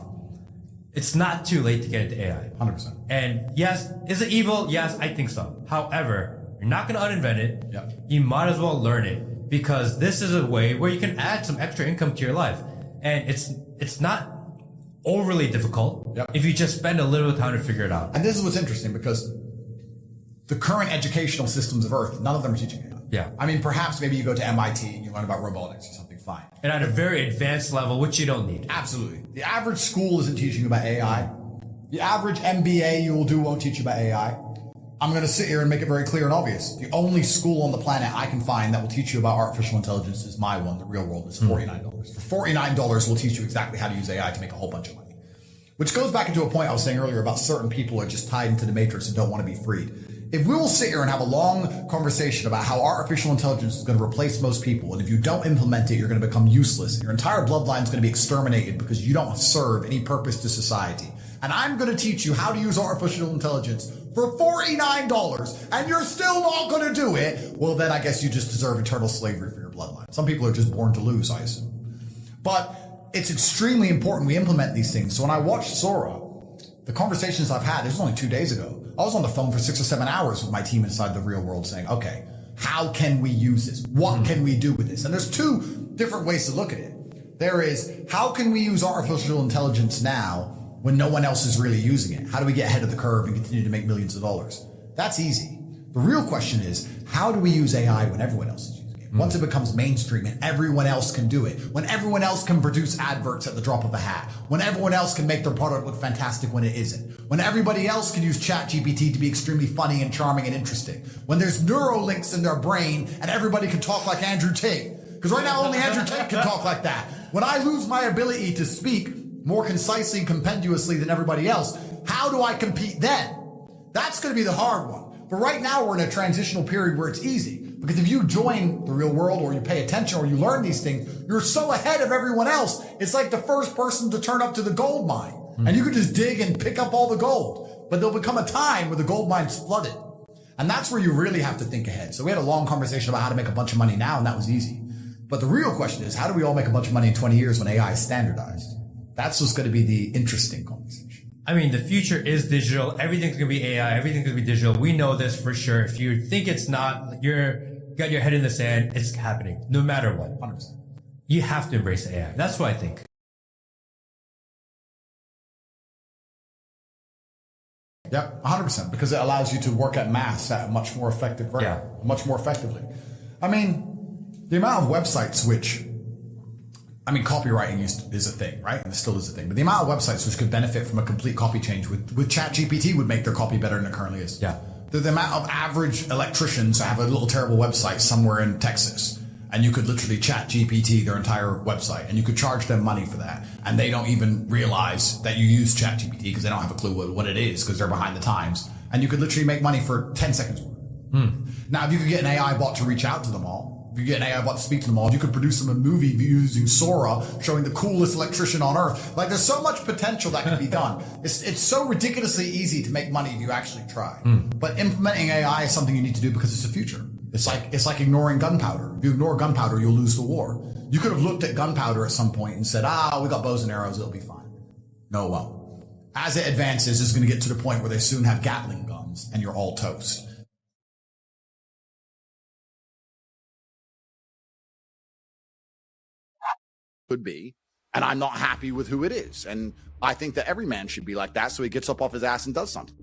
it's not too late to get into AI. 100%. And yes, is it evil? Yes, I think so. However, you're not going to uninvent it. Yep. You might as well learn it, because this is a way where you can add some extra income to your life. And it's not overly difficult if you just spend a little time to figure it out. And this is what's interesting, because the current educational systems of Earth, none of them are teaching AI. Yeah. I mean, perhaps maybe you go to MIT and you learn about robotics or something, fine. And at a very advanced level, which you don't need. Absolutely. The average school isn't teaching you about AI. The average MBA you will do won't teach you about AI. I'm going to sit here and make it very clear and obvious. The only school on the planet I can find that will teach you about artificial intelligence is my one, The Real World. It's $49. For $49, we'll teach you exactly how to use AI to make a whole bunch of money. Which goes back into a point I was saying earlier about certain people are just tied into the matrix and don't want to be freed. If we will sit here and have a long conversation about how artificial intelligence is going to replace most people, and if you don't implement it, you're going to become useless, and your entire bloodline is going to be exterminated because you don't serve any purpose to society. And I'm going to teach you how to use artificial intelligence for $49, and you're still not going to do it, well, then I guess you just deserve eternal slavery for your bloodline. Some people are just born to lose, I assume. But it's extremely important we implement these things. So when I watched Sora, the conversations I've had, this was only 2 days ago, I was on the phone for 6 or 7 hours with my team inside The Real World saying, okay, how can we use this? What can we do with this? And there's two different ways to look at it. There is, how can we use artificial intelligence now when no one else is really using it? How do we get ahead of the curve and continue to make millions of dollars? That's easy. The real question is, how do we use AI when everyone else is using it? Once it becomes mainstream and everyone else can do it, when everyone else can produce adverts at the drop of a hat, when everyone else can make their product look fantastic when it isn't, when everybody else can use ChatGPT to be extremely funny and charming and interesting, when there's neural links in their brain and everybody can talk like Andrew Tate. Because right now only Andrew Tate can talk like that. When I lose my ability to speak more concisely and compendiously than everybody else, how do I compete then? That's going to be the hard one. But right now we're in a transitional period where it's easy. Because if you join The Real World or you pay attention or you learn these things, you're so ahead of everyone else. It's like the first person to turn up to the gold mine. And you can just dig and pick up all the gold. But there'll become a time where the gold mine's flooded. And that's where you really have to think ahead. So we had a long conversation about how to make a bunch of money now, and that was easy. But the real question is, how do we all make a bunch of money in 20 years when AI is standardized? That's what's going to be the interesting conversation. I mean, the future is digital. Everything's going to be AI. Everything's going to be digital. We know this for sure. If you think it's not, you're got your head in the sand. It's happening no matter what. 100%. You have to embrace AI. That's what I think. Yep, 100%, because it allows you to work at maths at a much more effective rate, much more effectively. I mean, the amount of websites which, I mean, copywriting is a thing, right? And it still is a thing. But the amount of websites which could benefit from a complete copy change with ChatGPT would make their copy better than it currently is. Yeah. The amount of average electricians that have a little terrible website somewhere in Texas, and you could literally ChatGPT their entire website, and you could charge them money for that. And they don't even realize that you use ChatGPT because they don't have a clue what it is because they're behind the times. And you could literally make money for 10 seconds. Now, if you could get an AI bot to reach out to them all, if you get an AI bot to speak to them all, you could produce them a movie using Sora showing the coolest electrician on earth. Like, there's so much potential that can be done. It's so ridiculously easy to make money if you actually try. But implementing AI is something you need to do because it's the future. It's like ignoring gunpowder. If you ignore gunpowder, you'll lose the war. You could have looked at gunpowder at some point and said, we got bows and arrows, it'll be fine. No, it won't. As it advances, it's going to get to the point where they soon have Gatling guns and you're all toast. Could be, and I'm not happy with who it is. And I think that every man should be like that, so he gets up off his ass and does something.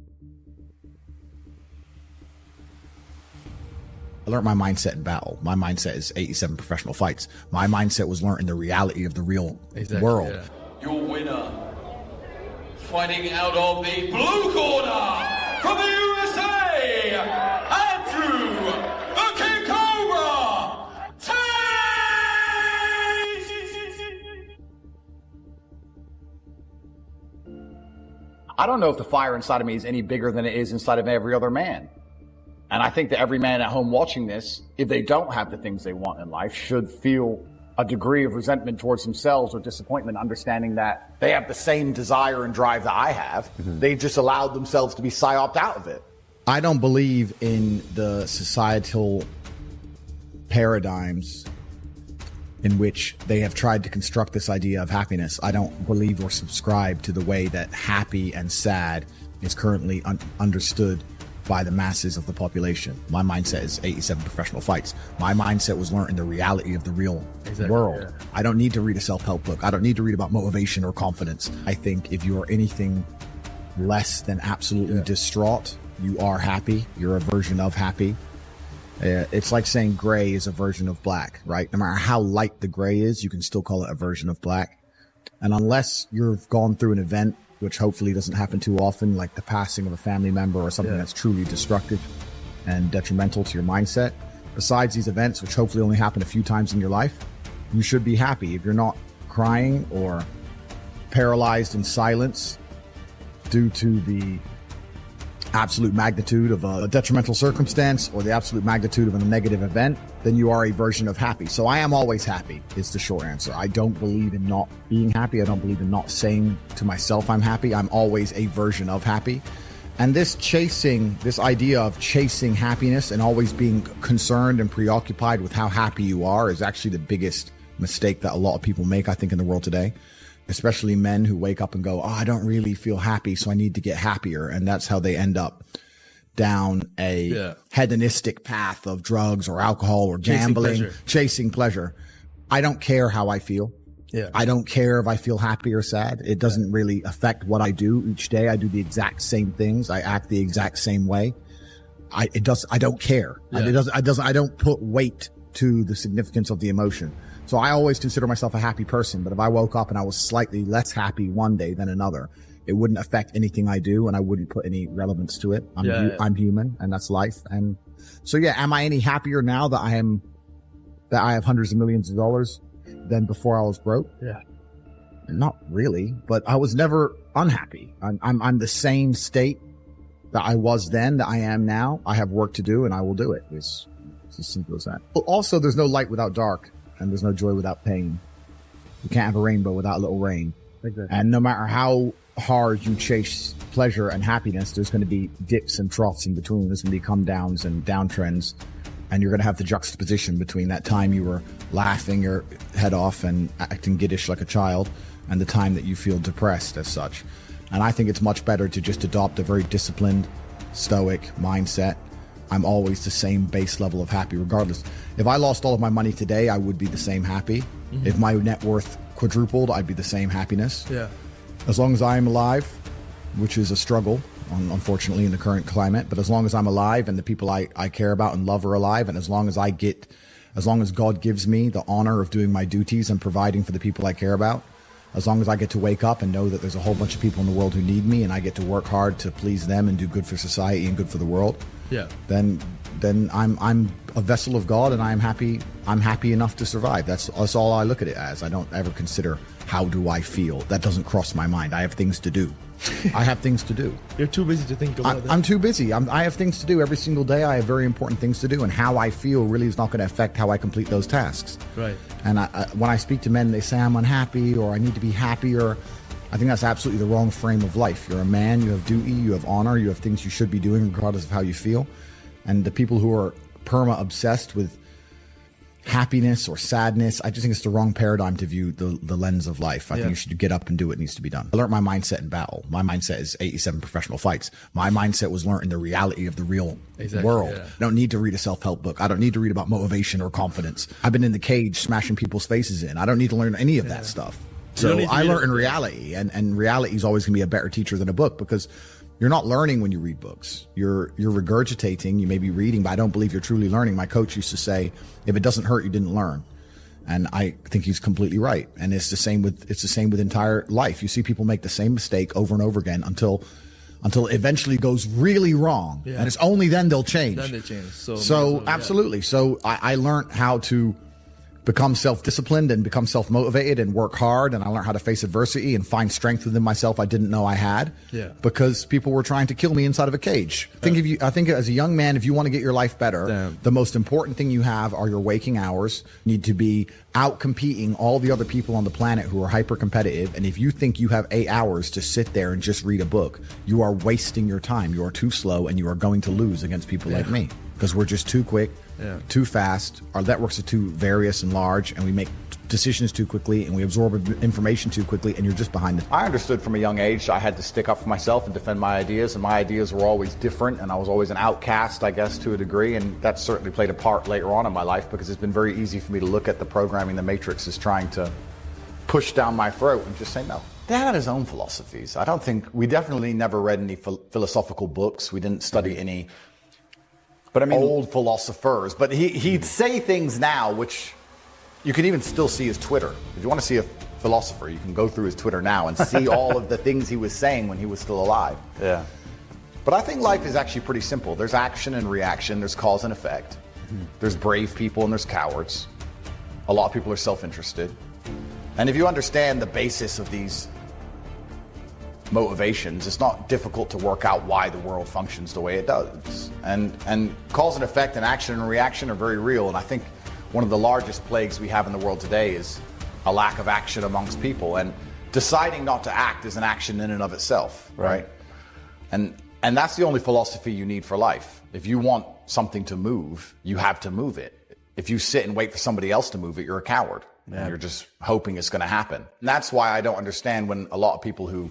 I learned my mindset in battle. My mindset is 87 professional fights. My mindset was learning the reality of the real world. Yeah. Your winner, fighting out of the blue corner from the USA, Andrew the King Cobra Tate! I don't know if the fire inside of me is any bigger than it is inside of every other man. And I think that every man at home watching this, if they don't have the things they want in life, should feel a degree of resentment towards themselves or disappointment, understanding that they have the same desire and drive that I have. They just allowed themselves to be psyoped out of it. I don't believe in the societal paradigms in which they have tried to construct this idea of happiness. I don't believe or subscribe to the way that happy and sad is currently understood by the masses of the population. My mindset is 87 professional fights. My mindset was learning the reality of the real world. Yeah. I don't need to read a self-help book. I don't need to read about motivation or confidence. I think if you are anything less than absolutely distraught, you are happy. You're a version of happy. It's like saying gray is a version of black, right? No matter how light the gray is, you can still call it a version of black. And unless you've gone through an event, which hopefully doesn't happen too often, like the passing of a family member or something that's truly destructive and detrimental to your mindset, besides these events, which hopefully only happen a few times in your life, you should be happy. If you're not crying or paralyzed in silence due to the absolute magnitude of a detrimental circumstance or the absolute magnitude of a negative event, then you are a version of happy. So I am always happy is the short answer. I don't believe in not being happy. I don't believe in not saying to myself I'm happy. I'm always a version of happy. And this idea of chasing happiness and always being concerned and preoccupied with how happy you are is actually the biggest mistake that a lot of people make, I think, in the world today. Especially men who wake up and go, oh, I don't really feel happy, so I need to get happier. And that's how they end up down a hedonistic path of drugs or alcohol or gambling, chasing pleasure. I don't care how I feel. Yeah. I don't care if I feel happy or sad. It doesn't really affect what I do each day. I do the exact same things. I act the exact same way. I don't care. Yeah. I don't put weight to the significance of the emotion. So I always consider myself a happy person, but if I woke up and I was slightly less happy one day than another, it wouldn't affect anything I do and I wouldn't put any relevance to it. I'm human and that's life. And so, am I any happier now that I have hundreds of millions of dollars than before I was broke? Yeah. Not really, but I was never unhappy. I'm the same state that I was then that I am now. I have work to do and I will do it. It's as simple as that. But also there's no light without dark. And there's no joy without pain. You can't have a rainbow without a little rain. Exactly. And no matter how hard you chase pleasure and happiness, there's going to be dips and troughs in between. There's going to be come downs and downtrends. And you're going to have the juxtaposition between that time you were laughing your head off and acting giddish like a child and the time that you feel depressed as such. And I think it's much better to just adopt a very disciplined, stoic mindset. I'm always the same base level of happy regardless. If I lost all of my money today, I would be the same happy. Mm-hmm. If my net worth quadrupled, I'd be the same happiness. Yeah. As long as I'm alive, which is a struggle, unfortunately, in the current climate, but as long as I'm alive and the people I care about and love are alive, and as long as God gives me the honor of doing my duties and providing for the people I care about, as long as I get to wake up and know that there's a whole bunch of people in the world who need me and I get to work hard to please them and do good for society and good for the world, then I'm a vessel of God and I'm happy enough to survive. That's all I look at it as. I don't ever consider how do I feel. That doesn't cross my mind. I have things to do. I have things to do. You're too busy to think about that. I'm too busy. I have things to do every single day. I have very important things to do, and how I feel really is not going to affect how I complete those tasks. Right. And when I speak to men, they say I'm unhappy or I need to be happier. I think that's absolutely the wrong frame of life. You're a man, you have duty, you have honor, you have things you should be doing regardless of how you feel. And the people who are perma-obsessed with happiness or sadness, I just think it's the wrong paradigm to view the lens of life. I think you should get up and do what needs to be done. I learned my mindset in battle. My mindset is 87 professional fights. My mindset was learned in the reality of the real world. Yeah. I don't need to read a self-help book. I don't need to read about motivation or confidence. I've been in the cage smashing people's faces in. I don't need to learn any of that stuff. So I learned in reality, and reality is always going to be a better teacher than a book, because you're not learning when you read books. You're regurgitating. You may be reading, but I don't believe you're truly learning. My coach used to say, if it doesn't hurt, you didn't learn. And I think he's completely right. And it's the same with entire life. You see people make the same mistake over and over again until it eventually goes really wrong. Yeah. And it's only then they'll change. Then they change. So absolutely. Yeah. So I learned how to become self-disciplined and become self-motivated and work hard. And I learned how to face adversity and find strength within myself I didn't know I had, because people were trying to kill me inside of a cage. I think as a young man, if you want to get your life better, the most important thing you have are your waking hours. You need to be out competing all the other people on the planet who are hyper competitive. And if you think you have 8 hours to sit there and just read a book, you are wasting your time. You are too slow and you are going to lose against people like me, because we're just too quick. Too fast. Our networks are too various and large, and we make decisions too quickly, and we absorb information too quickly, and you're just behind it. I understood from a young age I had to stick up for myself and defend my ideas, and my ideas were always different, and I was always an outcast, I guess, to a degree, and that certainly played a part later on in my life, because it's been very easy for me to look at the programming the Matrix is trying to push down my throat and just say no. Dad had his own philosophies. We definitely never read any philosophical books. We didn't study any But I mean, old philosophers. But he'd say things now, which you can even still see his Twitter. If you want to see a philosopher, you can go through his Twitter now and see all of the things he was saying when he was still alive. Yeah. But I think life is actually pretty simple. There's action and reaction. There's cause and effect. There's brave people and there's cowards. A lot of people are self-interested. And if you understand the basis of these motivations, it's not difficult to work out why the world functions the way it does. And cause and effect and action and reaction are very real. And I think one of the largest plagues we have in the world today is a lack of action amongst people. And deciding not to act is an action in and of itself, right? And that's the only philosophy you need for life. If you want something to move, you have to move it. If you sit and wait for somebody else to move it, you're a coward. And you're just hoping it's going to happen. And that's why I don't understand when a lot of people who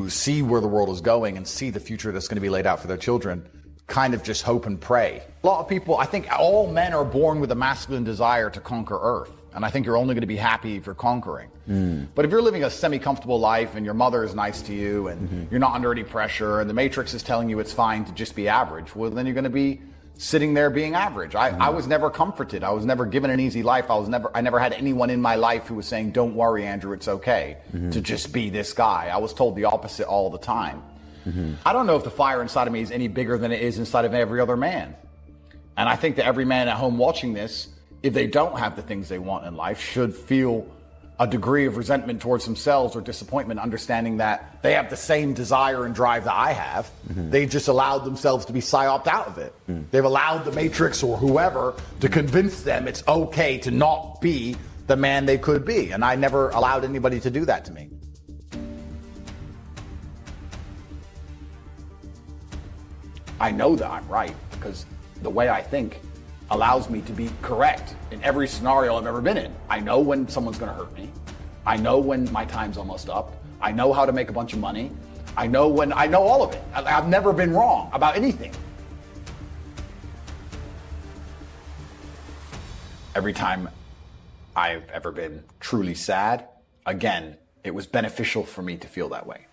see where the world is going and see the future that's going to be laid out for their children kind of just hope and pray. A lot of people, I think all men are born with a masculine desire to conquer Earth. And I think you're only going to be happy if you're conquering. But if you're living a semi-comfortable life and your mother is nice to you and you're not under any pressure and the Matrix is telling you it's fine to just be average, well, then you're going to be sitting there being average. I was never comforted. I was never given an easy life. I never had anyone in my life who was saying, don't worry, Andrew, it's okay to just be this guy. I was told the opposite all the time. I don't know if the fire inside of me is any bigger than it is inside of every other man. And I think that every man at home watching this, if they don't have the things they want in life, should feel a degree of resentment towards themselves or disappointment, understanding that they have the same desire and drive that I have. They just allowed themselves to be psyoped out of it. They've allowed the Matrix or whoever to convince them it's okay to not be the man they could be. And I never allowed anybody to do that to me. I know that I'm right because the way I think allows me to be correct in every scenario I've ever been in. I know when someone's going to hurt me. I know when my time's almost up. I know how to make a bunch of money. I know all of it. I've never been wrong about anything. Every time I've ever been truly sad, again, it was beneficial for me to feel that way.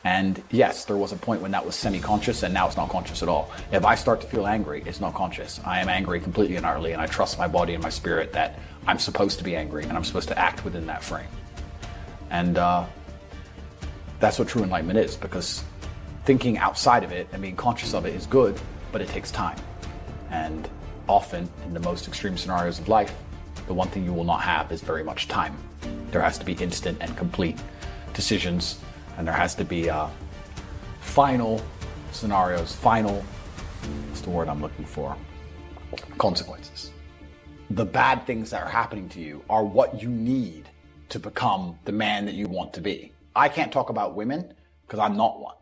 And yes, there was a point when that was semi-conscious and now it's not conscious at all. If I start to feel angry, it's not conscious. I am angry completely and utterly, and I trust my body and my spirit that I'm supposed to be angry and I'm supposed to act within that frame. And that's what true enlightenment is, because thinking outside of it and being conscious of it is good, but it takes time. And often in the most extreme scenarios of life, the one thing you will not have is very much time. There has to be instant and complete decisions. And there has to be final scenarios, what's the word I'm looking for? Consequences. The bad things that are happening to you are what you need to become the man that you want to be. I can't talk about women because I'm not one.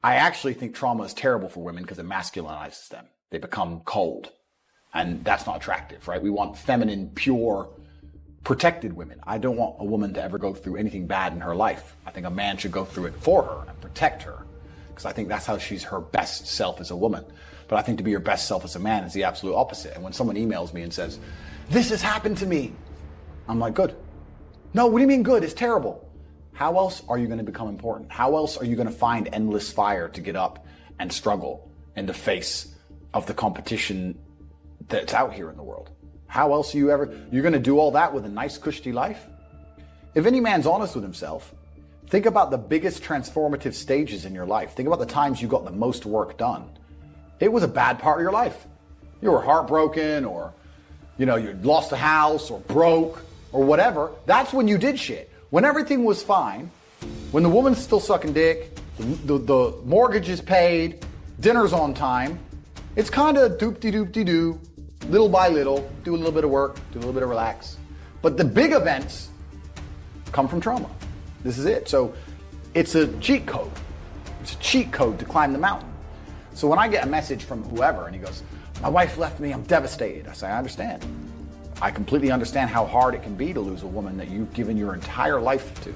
I actually think trauma is terrible for women because it masculinizes them. They become cold. And that's not attractive, right? We want feminine, pure, protected women. I don't want a woman to ever go through anything bad in her life. I think a man should go through it for her and protect her, because I think that's how she's her best self as a woman. But I think to be your best self as a man is the absolute opposite. And when someone emails me and says, this has happened to me, I'm like, good. No, what do you mean good? It's terrible. How else are you going to become important? How else are you going to find endless fire to get up and struggle in the face of the competition that's out here in the world? How else are you're going to do all that with a nice, cushy life? If any man's honest with himself, think about the biggest transformative stages in your life. Think about the times you got the most work done. It was a bad part of your life. You were heartbroken, or, you lost a house, or broke, or whatever. That's when you did shit. When everything was fine, when the woman's still sucking dick, the mortgage is paid, dinner's on time, it's kind of doop-de-doop-de-doo. Little by little, do a little bit of work, do a little bit of relax. But the big events come from trauma. This is it. So it's a cheat code. It's a cheat code to climb the mountain. So when I get a message from whoever and he goes, my wife left me, I'm devastated. I say, I understand. I completely understand how hard it can be to lose a woman that you've given your entire life to.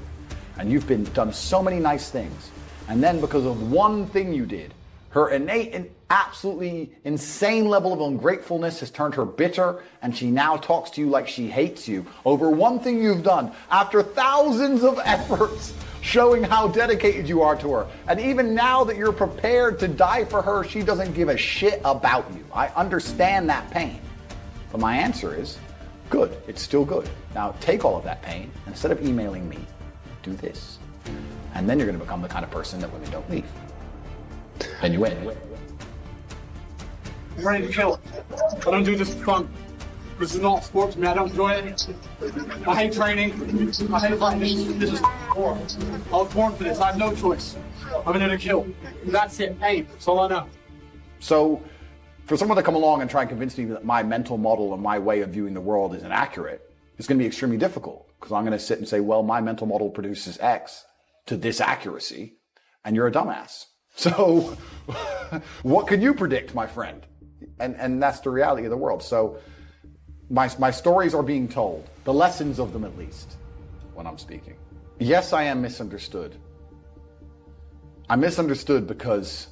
And you've done so many nice things. And then because of one thing you did, her innate and absolutely insane level of ungratefulness has turned her bitter, and she now talks to you like she hates you over one thing you've done after thousands of efforts showing how dedicated you are to her. And even now that you're prepared to die for her, she doesn't give a shit about you. I understand that pain. But my answer is, good, it's still good. Now take all of that pain, and instead of emailing me, do this. And then you're gonna become the kind of person that women don't leave. And you win. I'm ready to kill. I don't do this for fun. This is not sport to me. I don't enjoy it. I hate training. I hate fighting. This is war. I was born for this. I have no choice. I'm in here to kill. That's it. Pain. That's all I know. So for someone to come along and try and convince me that my mental model and my way of viewing the world is inaccurate, it's going to be extremely difficult, because I'm going to sit and say, well, my mental model produces X to this accuracy, and you're a dumbass. So what can you predict, my friend? And that's the reality of the world. So my stories are being told, the lessons of them at least, when I'm speaking. Yes, I am misunderstood. I'm misunderstood because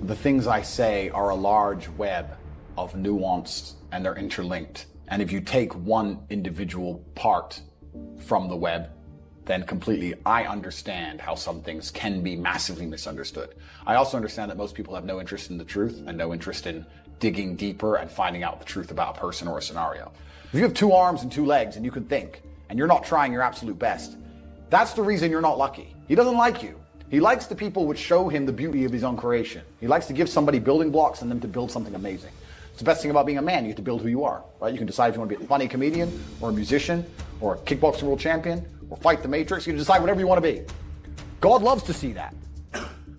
the things I say are a large web of nuance, and they're interlinked. And if you take one individual part from the web, then completely I understand how some things can be massively misunderstood. I also understand that most people have no interest in the truth and no interest in digging deeper and finding out the truth about a person or a scenario. If you have 2 arms and 2 legs and you can think, and you're not trying your absolute best, that's the reason you're not lucky. He doesn't like you. He likes the people which show him the beauty of his own creation. He likes to give somebody building blocks and them to build something amazing. It's the best thing about being a man. You get to build who you are, right? You can decide if you want to be a funny comedian or a musician or a kickboxing world champion or fight the Matrix. You can decide whatever you want to be. God loves to see that.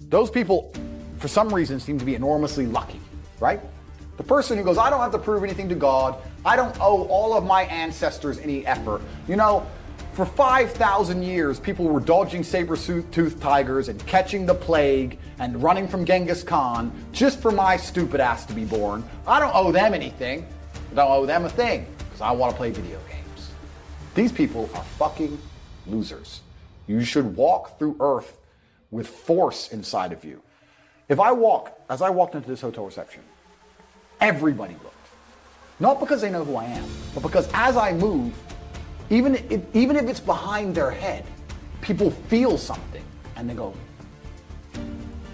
Those people, for some reason, seem to be enormously lucky, right? The person who goes, I don't have to prove anything to God. I don't owe all of my ancestors any effort. You know, for 5,000 years, people were dodging saber-toothed tigers and catching the plague and running from Genghis Khan just for my stupid ass to be born. I don't owe them anything. I don't owe them a thing, because I want to play video games. These people are fucking losers. You should walk through Earth with force inside of you. As I walked into this hotel reception, everybody looked. Not because they know who I am, but because as I move, even if it's behind their head, people feel something and they go,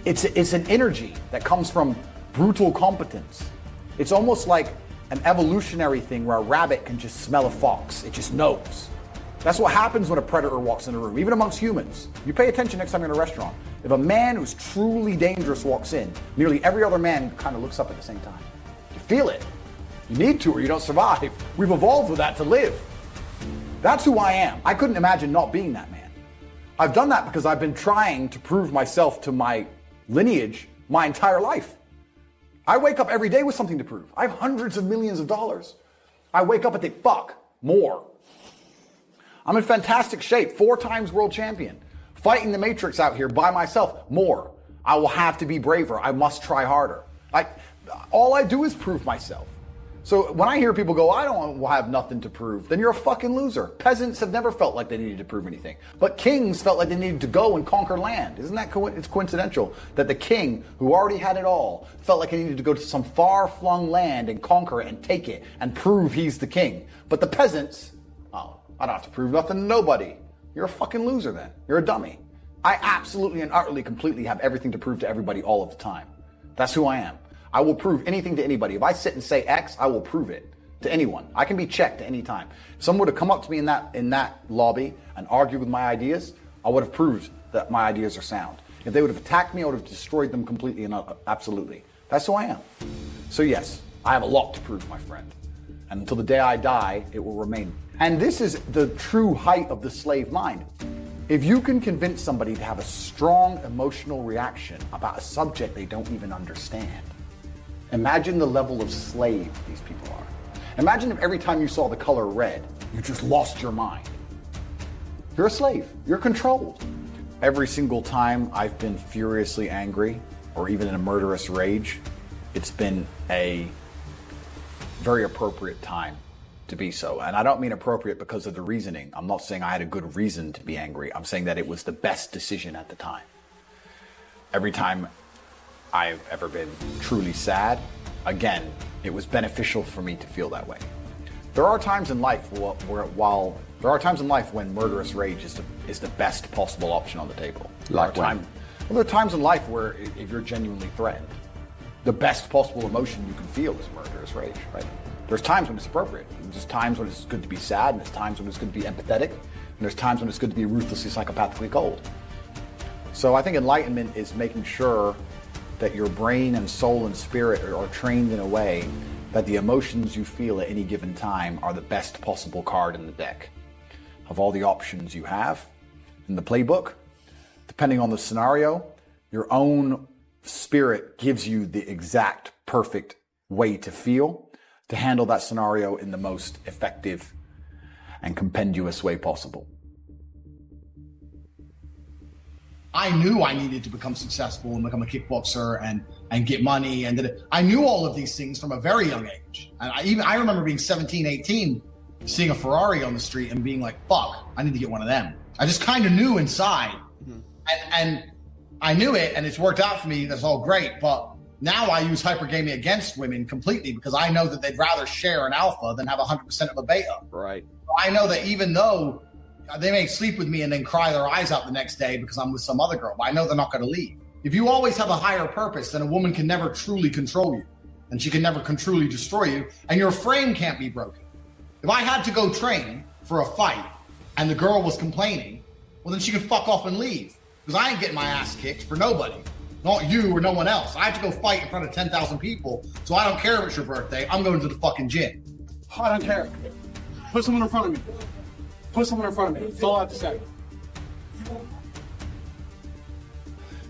it's an energy that comes from brutal competence. It's almost like an evolutionary thing where a rabbit can just smell a fox. It just knows. That's what happens when a predator walks in a room, even amongst humans. You pay attention next time you're in a restaurant. If a man who's truly dangerous walks in, nearly every other man kind of looks up at the same time. You feel it. You need to or you don't survive. We've evolved with that to live. That's who I am. I couldn't imagine not being that man. I've done that because I've been trying to prove myself to my lineage my entire life. I wake up every day with something to prove. I have hundreds of millions of dollars. I wake up and think, fuck, more. I'm in fantastic shape, 4 times world champion. Fighting the Matrix out here by myself, more. I will have to be braver. I must try harder. All I do is prove myself. So when I hear people go, I don't have nothing to prove, then you're a fucking loser. Peasants have never felt like they needed to prove anything. But kings felt like they needed to go and conquer land. Isn't that it's coincidental that the king, who already had it all, felt like he needed to go to some far-flung land and conquer it and take it and prove he's the king. But the peasants, oh, I don't have to prove nothing to nobody. You're a fucking loser then. You're a dummy. I absolutely and utterly completely have everything to prove to everybody all of the time. That's who I am. I will prove anything to anybody. If I sit and say X, I will prove it to anyone. I can be checked at any time. If someone were to come up to me in that lobby and argue with my ideas, I would have proved that my ideas are sound. If they would have attacked me, I would have destroyed them completely and absolutely. That's who I am. So yes, I have a lot to prove, my friend. And until the day I die, it will remain. And this is the true height of the slave mind. If you can convince somebody to have a strong emotional reaction about a subject they don't even understand, imagine the level of slave these people are. Imagine if every time you saw the color red, you just lost your mind. You're a slave. You're controlled. Every single time I've been furiously angry or even in a murderous rage, it's been a very appropriate time to be so. And I don't mean appropriate because of the reasoning. I'm not saying I had a good reason to be angry. I'm saying that it was the best decision at the time. Every time I've ever been truly sad, again, it was beneficial for me to feel that way. There are times in life where while There are times in life when murderous rage is the best possible option on the table. There are times in life where if you're genuinely threatened, the best possible emotion you can feel is murderous rage, right? There's times when it's appropriate. There's times when it's good to be sad, and there's times when it's good to be empathetic, and there's times when it's good to be ruthlessly psychopathically cold. So I think enlightenment is making sure that your brain and soul and spirit are trained in a way that the emotions you feel at any given time are the best possible card in the deck. Of all the options you have in the playbook, depending on the scenario, your own spirit gives you the exact perfect way to feel to handle that scenario in the most effective and compendious way possible. I knew I needed to become successful and become a kickboxer and get money. And I knew all of these things from a very young age. And I remember being 17, 18, seeing a Ferrari on the street and being like, fuck, I need to get one of them. I just kind of knew inside. And I knew it, and it's worked out for me. That's all great. But now I use hypergamia against women completely because I know that they'd rather share an alpha than have 100% of a beta. Right. I know that even though they may sleep with me and then cry their eyes out the next day because I'm with some other girl, but I know they're not going to leave. If you always have a higher purpose, then a woman can never truly control you, and she can never truly destroy you, and your frame can't be broken. If I had to go train for a fight and the girl was complaining, well, then she could fuck off and leave because I ain't getting my ass kicked for nobody, not you or no one else. I have to go fight in front of 10,000 people, so I don't care if it's your birthday. I'm going to the fucking gym. I don't care. Put someone in front of me. Put someone in front of me. That's all I have to say.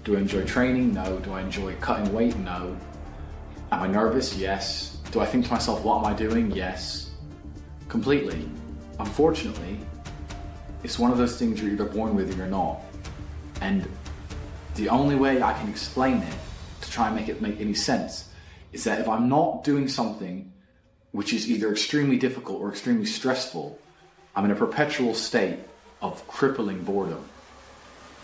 Do I enjoy training? No. Do I enjoy cutting weight? No. Am I nervous? Yes. Do I think to myself, what am I doing? Yes. Completely. Unfortunately, it's one of those things you're either born with or you're not. And the only way I can explain it to try and make it make any sense is that if I'm not doing something which is either extremely difficult or extremely stressful, I'm in a perpetual state of crippling boredom.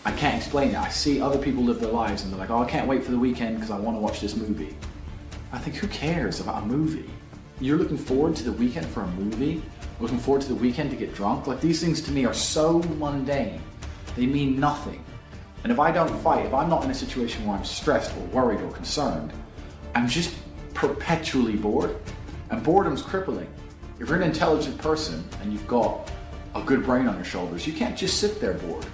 I can't explain it. I see other people live their lives and they're like, oh, I can't wait for the weekend because I want to watch this movie. I think, who cares about a movie? You're looking forward to the weekend for a movie? Looking forward to the weekend to get drunk? Like, these things to me are so mundane. They mean nothing. And if I don't fight, if I'm not in a situation where I'm stressed or worried or concerned, I'm just perpetually bored. And boredom's crippling. If you're an intelligent person and you've got a good brain on your shoulders, you can't just sit there bored,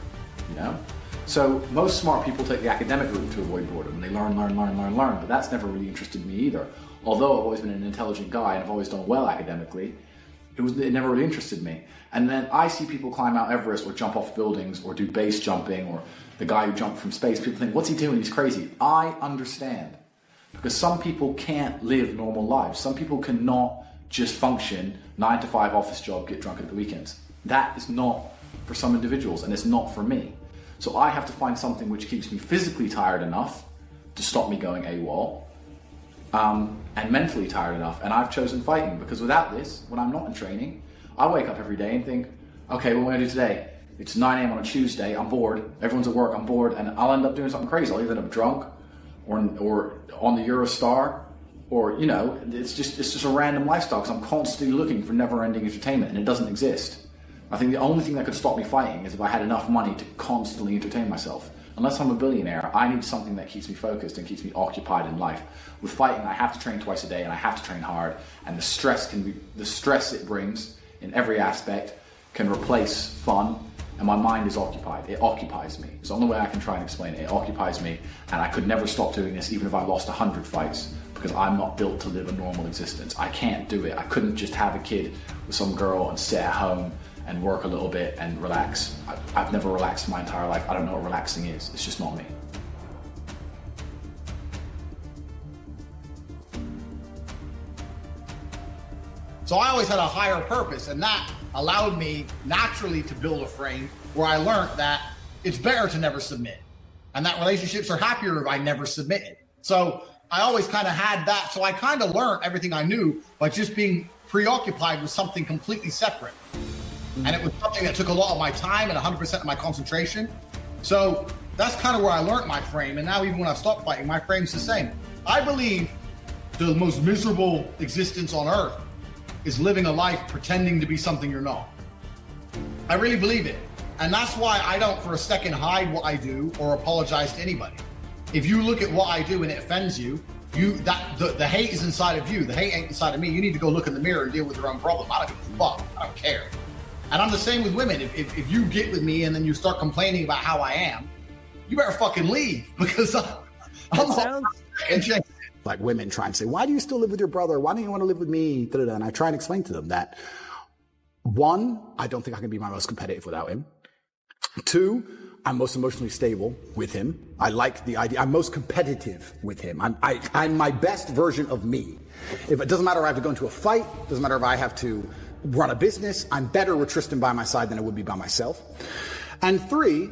you know? So most smart people take the academic route to avoid boredom. They learn, but that's never really interested me either. Although I've always been an intelligent guy and I've always done well academically, it never really interested me. And then I see people climb Mount Everest or jump off buildings or do base jumping, or the guy who jumped from space. People think, what's he doing? He's crazy. I understand. Because some people can't live normal lives. Some people cannot just function 9 to 5 office job, get drunk at the weekends. That is not for some individuals, and it's not for me. So I have to find something which keeps me physically tired enough to stop me going AWOL, and mentally tired enough. And I've chosen fighting, because without this, when I'm not in training, I wake up every day and think, okay, what am I going to do today? It's 9 a.m. on a Tuesday, I'm bored, everyone's at work, I'm bored, and I'll end up doing something crazy. I'll either end up drunk or on the Eurostar, or, you know, it's just a random lifestyle, because I'm constantly looking for never-ending entertainment, and it doesn't exist. I think the only thing that could stop me fighting is if I had enough money to constantly entertain myself. Unless I'm a billionaire, I need something that keeps me focused and keeps me occupied in life. With fighting, I have to train twice a day, and I have to train hard, and the stress it brings in every aspect can replace fun, and my mind is occupied. It occupies me. It's the only way I can try and explain it. It occupies me, and I could never stop doing this even if I lost 100 fights, because I'm not built to live a normal existence. I can't do it. I couldn't just have a kid with some girl and sit at home and work a little bit and relax. I've never relaxed my entire life. I don't know what relaxing is. It's just not me. So I always had a higher purpose, and that allowed me naturally to build a frame where I learned that it's better to never submit, and that relationships are happier if I never submitted. So I always kind of had that. So I kind of learned everything I knew by just being preoccupied with something completely separate. And it was something that took a lot of my time and 100% of my concentration. So that's kind of where I learned my frame. And now even when I stopped fighting, my frame's the same. I believe the most miserable existence on earth is living a life pretending to be something you're not. I really believe it. And that's why I don't for a second hide what I do or apologize to anybody. If you look at what I do and it offends you, the hate is inside of you. The hate ain't inside of me. You need to go look in the mirror and deal with your own problem. I don't give a fuck. I don't care. And I'm the same with women. If you get with me and then you start complaining about how I am, you better fucking leave, because I'm like women try and say, why do you still live with your brother? Why don't you want to live with me? Da-da-da. And I try and explain to them that, one, I don't think I can be my most competitive without him. Two, I'm most emotionally stable with him. I like the idea. I'm most competitive with him. I'm my best version of me. If it doesn't matter if I have to go into a fight, doesn't matter if I have to run a business, I'm better with Tristan by my side than I would be by myself. And three,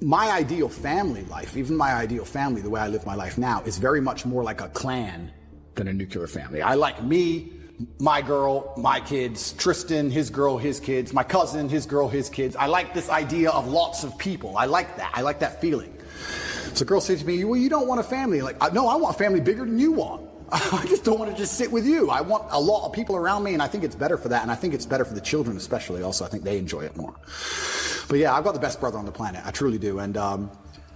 my ideal family life, even my ideal family, the way I live my life now, is very much more like a clan than a nuclear family. I like me, my girl, my kids, Tristan, his girl, his kids, my cousin, his girl, his kids. I like this idea of lots of people. I like that. I like that feeling. So girls say to me, well, you don't want a family. Like, no, I want a family bigger than you want. I just don't want to just sit with you. I want a lot of people around me, and I think it's better for that. And I think it's better for the children, especially. Also, I think they enjoy it more. But yeah, I've got the best brother on the planet. I truly do. And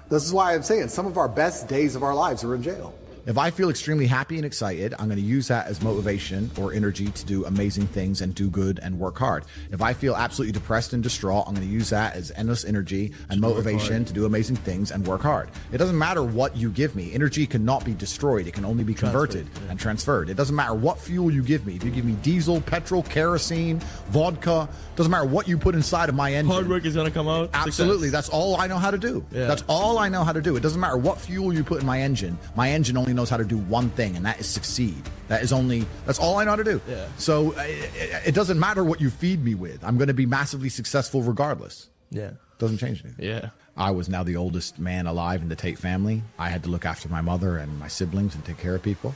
this is why I'm saying some of our best days of our lives are in jail. If I feel extremely happy and excited, I'm going to use that as motivation or energy to do amazing things and do good and work hard. If I feel absolutely depressed and distraught, I'm going to use that as endless energy and motivation to do amazing things and work hard. It doesn't matter what you give me. Energy cannot be destroyed. It can only be converted and transferred. It doesn't matter what fuel you give me. If you give me diesel, petrol, kerosene, vodka, doesn't matter what you put inside of my engine. Hard work is going to come out. Absolutely. Success. That's all I know how to do. Yeah. That's all I know how to do. It doesn't matter what fuel you put in my engine. My engine only knows how to do one thing, and that is succeed. That's all I know how to do. Yeah. So it doesn't matter what you feed me with. I'm going to be massively successful regardless. Yeah. Doesn't change anything. Yeah. I was now the oldest man alive in the Tate family. I had to look after my mother and my siblings and take care of people.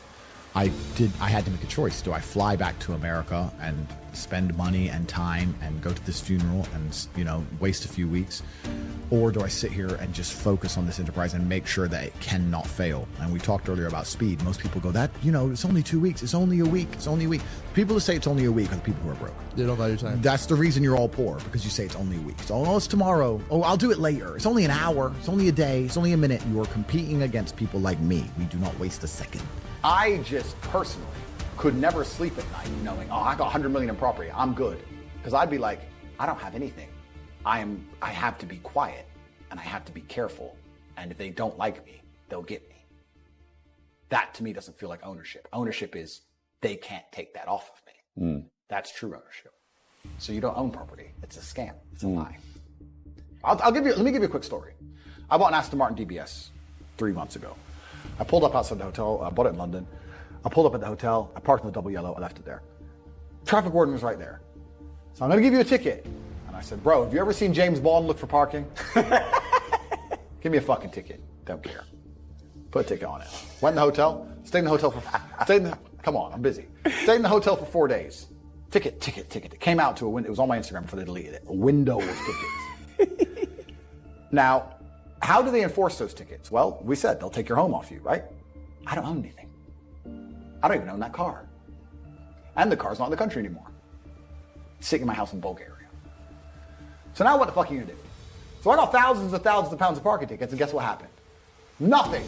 I had to make a choice. Do I fly back to America and spend money and time and go to this funeral and, waste a few weeks? Or do I sit here and just focus on this enterprise and make sure that it cannot fail? And we talked earlier about speed. Most people go, it's only 2 weeks. It's only a week. It's only a week. People who say it's only a week are the people who are broke. They don't value time. That's the reason you're all poor, because you say it's only a week. So, it's tomorrow. Oh, I'll do it later. It's only an hour. It's only a day. It's only a minute. You are competing against people like me. We do not waste a second. I just personally could never sleep at night knowing, I got 100 million in property, I'm good. Because I'd be like, I don't have anything. I have to be quiet and I have to be careful. And if they don't like me, they'll get me. That to me doesn't feel like ownership. Ownership is they can't take that off of me. That's true ownership. So you don't own property. It's a scam. It's a lie. Let me give you a quick story. I bought an Aston Martin DBS 3 months ago. I pulled up outside the hotel. I bought it in London. I pulled up at the hotel. I parked in the double yellow. I left it there. Traffic warden was right there. So I'm going to give you a ticket. And I said, bro, have you ever seen James Bond look for parking? Give me a fucking ticket. Don't care. Put a ticket on it. Went in the hotel. Stayed in the hotel come on, I'm busy. Stayed in the hotel for 4 days. Ticket. It came out to a window. It was on my Instagram before they deleted it. A window of tickets. Now, how do they enforce those tickets? Well, we said they'll take your home off you, right? I don't own anything. I don't even own that car. And the car's not in the country anymore. It's sitting in my house in Bulgaria. So now what the fuck are you gonna do? So I got thousands of pounds of parking tickets, and guess what happened? Nothing.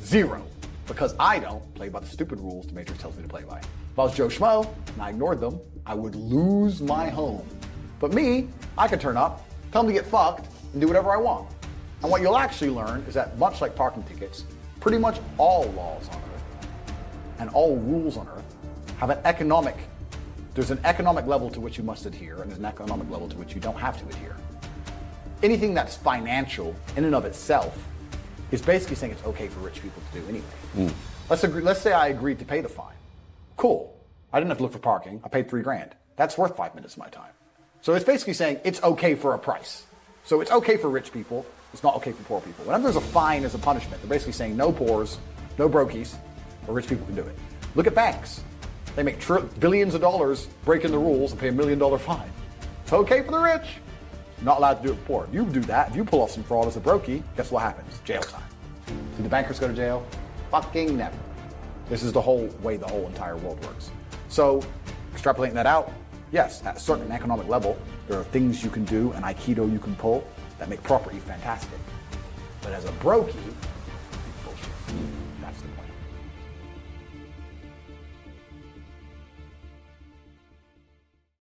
Zero. Because I don't play by the stupid rules the Matrix tells me to play by. If I was Joe Schmo and I ignored them, I would lose my home. But me, I could turn up, tell them to get fucked, and do whatever I want. And what you'll actually learn is that much like parking tickets, pretty much all laws on Earth and all rules on Earth have there's an economic level to which you must adhere, and there's an economic level to which you don't have to adhere. Anything that's financial in and of itself is basically saying it's okay for rich people to do anyway. Let's say I agreed to pay the fine. Cool. I didn't have to look for parking. I paid $3,000. That's worth 5 minutes of my time. So it's basically saying it's okay for a price. So it's okay for rich people. It's not okay for poor people. Whenever there's a fine as a punishment, they're basically saying no poors, no brokies, or rich people can do it. Look at banks. They make billions of dollars breaking the rules and pay $1 million fine. It's okay for the rich. Not allowed to do it for poor. If you do that, if you pull off some fraud as a brokey, guess what happens? Jail time. Do the bankers go to jail? Fucking never. This is the whole way the whole entire world works. So, extrapolating that out, yes, at a certain economic level, There are things you can do and Aikido you can pull that make proper eat fantastic. But as a brokey,